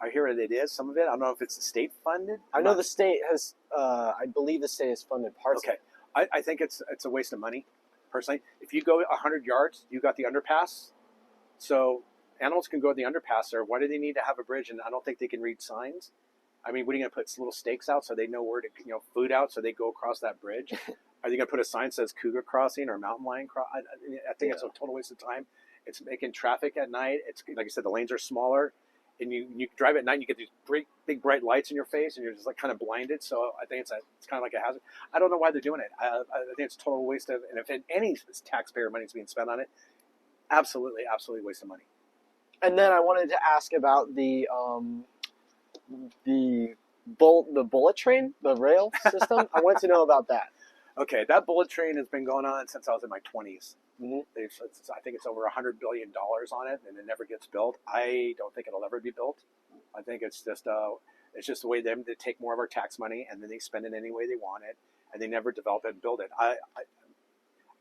I hear that it is, some of it. I don't know if it's state funded. I know the state has, I believe the state has funded parts of Okay. it. I think it's a waste of money, personally. If you go 100 yards, you got the underpass. So animals can go to the underpass there. Why do they need to have a bridge? And I don't think they can read signs. I mean, what are you going to put little stakes out so they know where to, food out so they go across that bridge? Are they going to put a sign that says cougar crossing or mountain lion crossing? I think it's a total waste of time. It's making traffic at night. It's like I said, the lanes are smaller, and you drive at night, and you get these big bright lights in your face, and you're just like kind of blinded. So I think it's kind of like a hazard. I don't know why they're doing it. I think it's a total waste of. And if any taxpayer money is being spent on it, absolutely waste of money. And then I wanted to ask about the bullet train, the rail system. I wanted to know about that. Okay, that bullet train has been going on since I was in my 20s. Mm-hmm. I think it's over $100 billion on it, and it never gets built. I don't think it'll ever be built. I think it's just the way they take more of our tax money, and then they spend it any way they want it, and they never develop it and build it.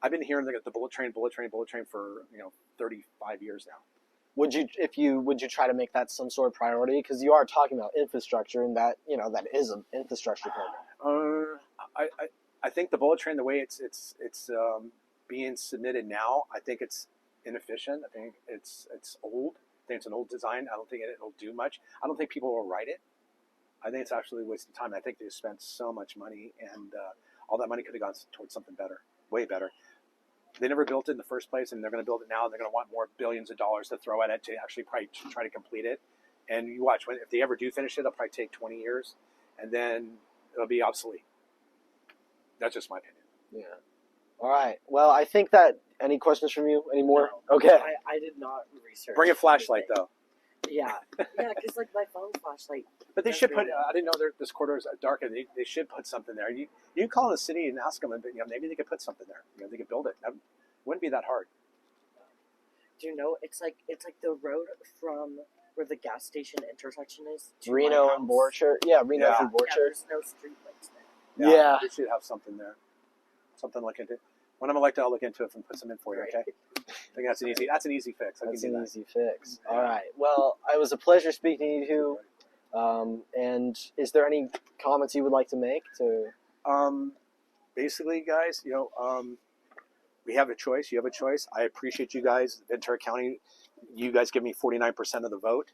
I've been hearing the bullet train for 35 years now. Would you try to make that some sort of priority? Because you are talking about infrastructure, and that that is an infrastructure program. I think the bullet train, the way it's being submitted now, I think it's inefficient. I think it's old. I think it's an old design. I don't think it'll do much. I don't think people will ride it. I think it's actually a waste of time. I think they spent so much money, and all that money could have gone towards something better, way better. They never built it in the first place, and they're going to build it now, and they're going to want more billions of dollars to throw at it to actually probably try to complete it. And you watch, if they ever do finish it, it'll probably take 20 years, and then it'll be obsolete. That's just my opinion. Yeah. All right. Well, I think that. Any questions from you anymore? No, Okay. I did not research. Bring a flashlight, though. Yeah, because like my phone flashlight. But they should put. I didn't know this corridor is dark, and they should put something there. You can call the city and ask them, but maybe they could put something there. They could build it. That wouldn't be that hard. Do you know it's like the road from where the gas station intersection is to Reno and Borcher. Yeah, Reno through Borcher. Yeah, there's no street lights there. Yeah. They should have something there. Something to look into. When I'm elected, I'll look into it and put some in for you. Okay. I think that's an easy fix. That's an easy fix. All right. Well, it was a pleasure speaking to you. And is there any comments you would like to make? Basically, guys, we have a choice. You have a choice. I appreciate you guys, Ventura County. You guys give me 49% of the vote.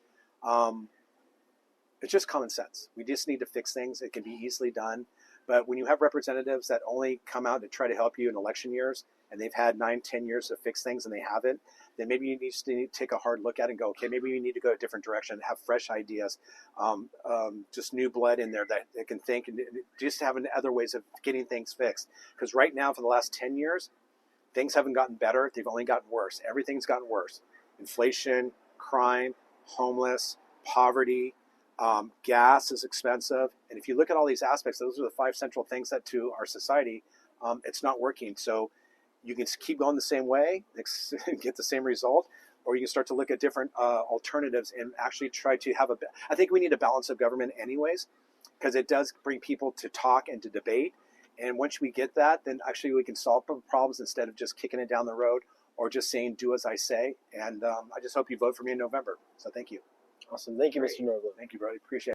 It's just common sense. We just need to fix things. It can be easily done. But when you have representatives that only come out to try to help you in election years, and they've had 9-10 years to fix things and they haven't, then maybe you need to take a hard look at it and go, okay, maybe we need to go a different direction, have fresh ideas, just new blood in there that can think, and just having other ways of getting things fixed. Because right now, for the last 10 years, things haven't gotten better. They've only gotten worse. Everything's gotten worse. Inflation, crime, homeless, poverty, gas is expensive. And if you look at all these aspects, those are the 5 central things that to our society, it's not working. So you can keep going the same way, get the same result, or you can start to look at different alternatives and actually try to have I think we need a balance of government anyways, because it does bring people to talk and to debate. And once we get that, then actually we can solve problems instead of just kicking it down the road or just saying, do as I say. And I just hope you vote for me in November. So thank you. Awesome. Thank you, Great. Mr. Nordblum. Thank you, Brody. Appreciate it.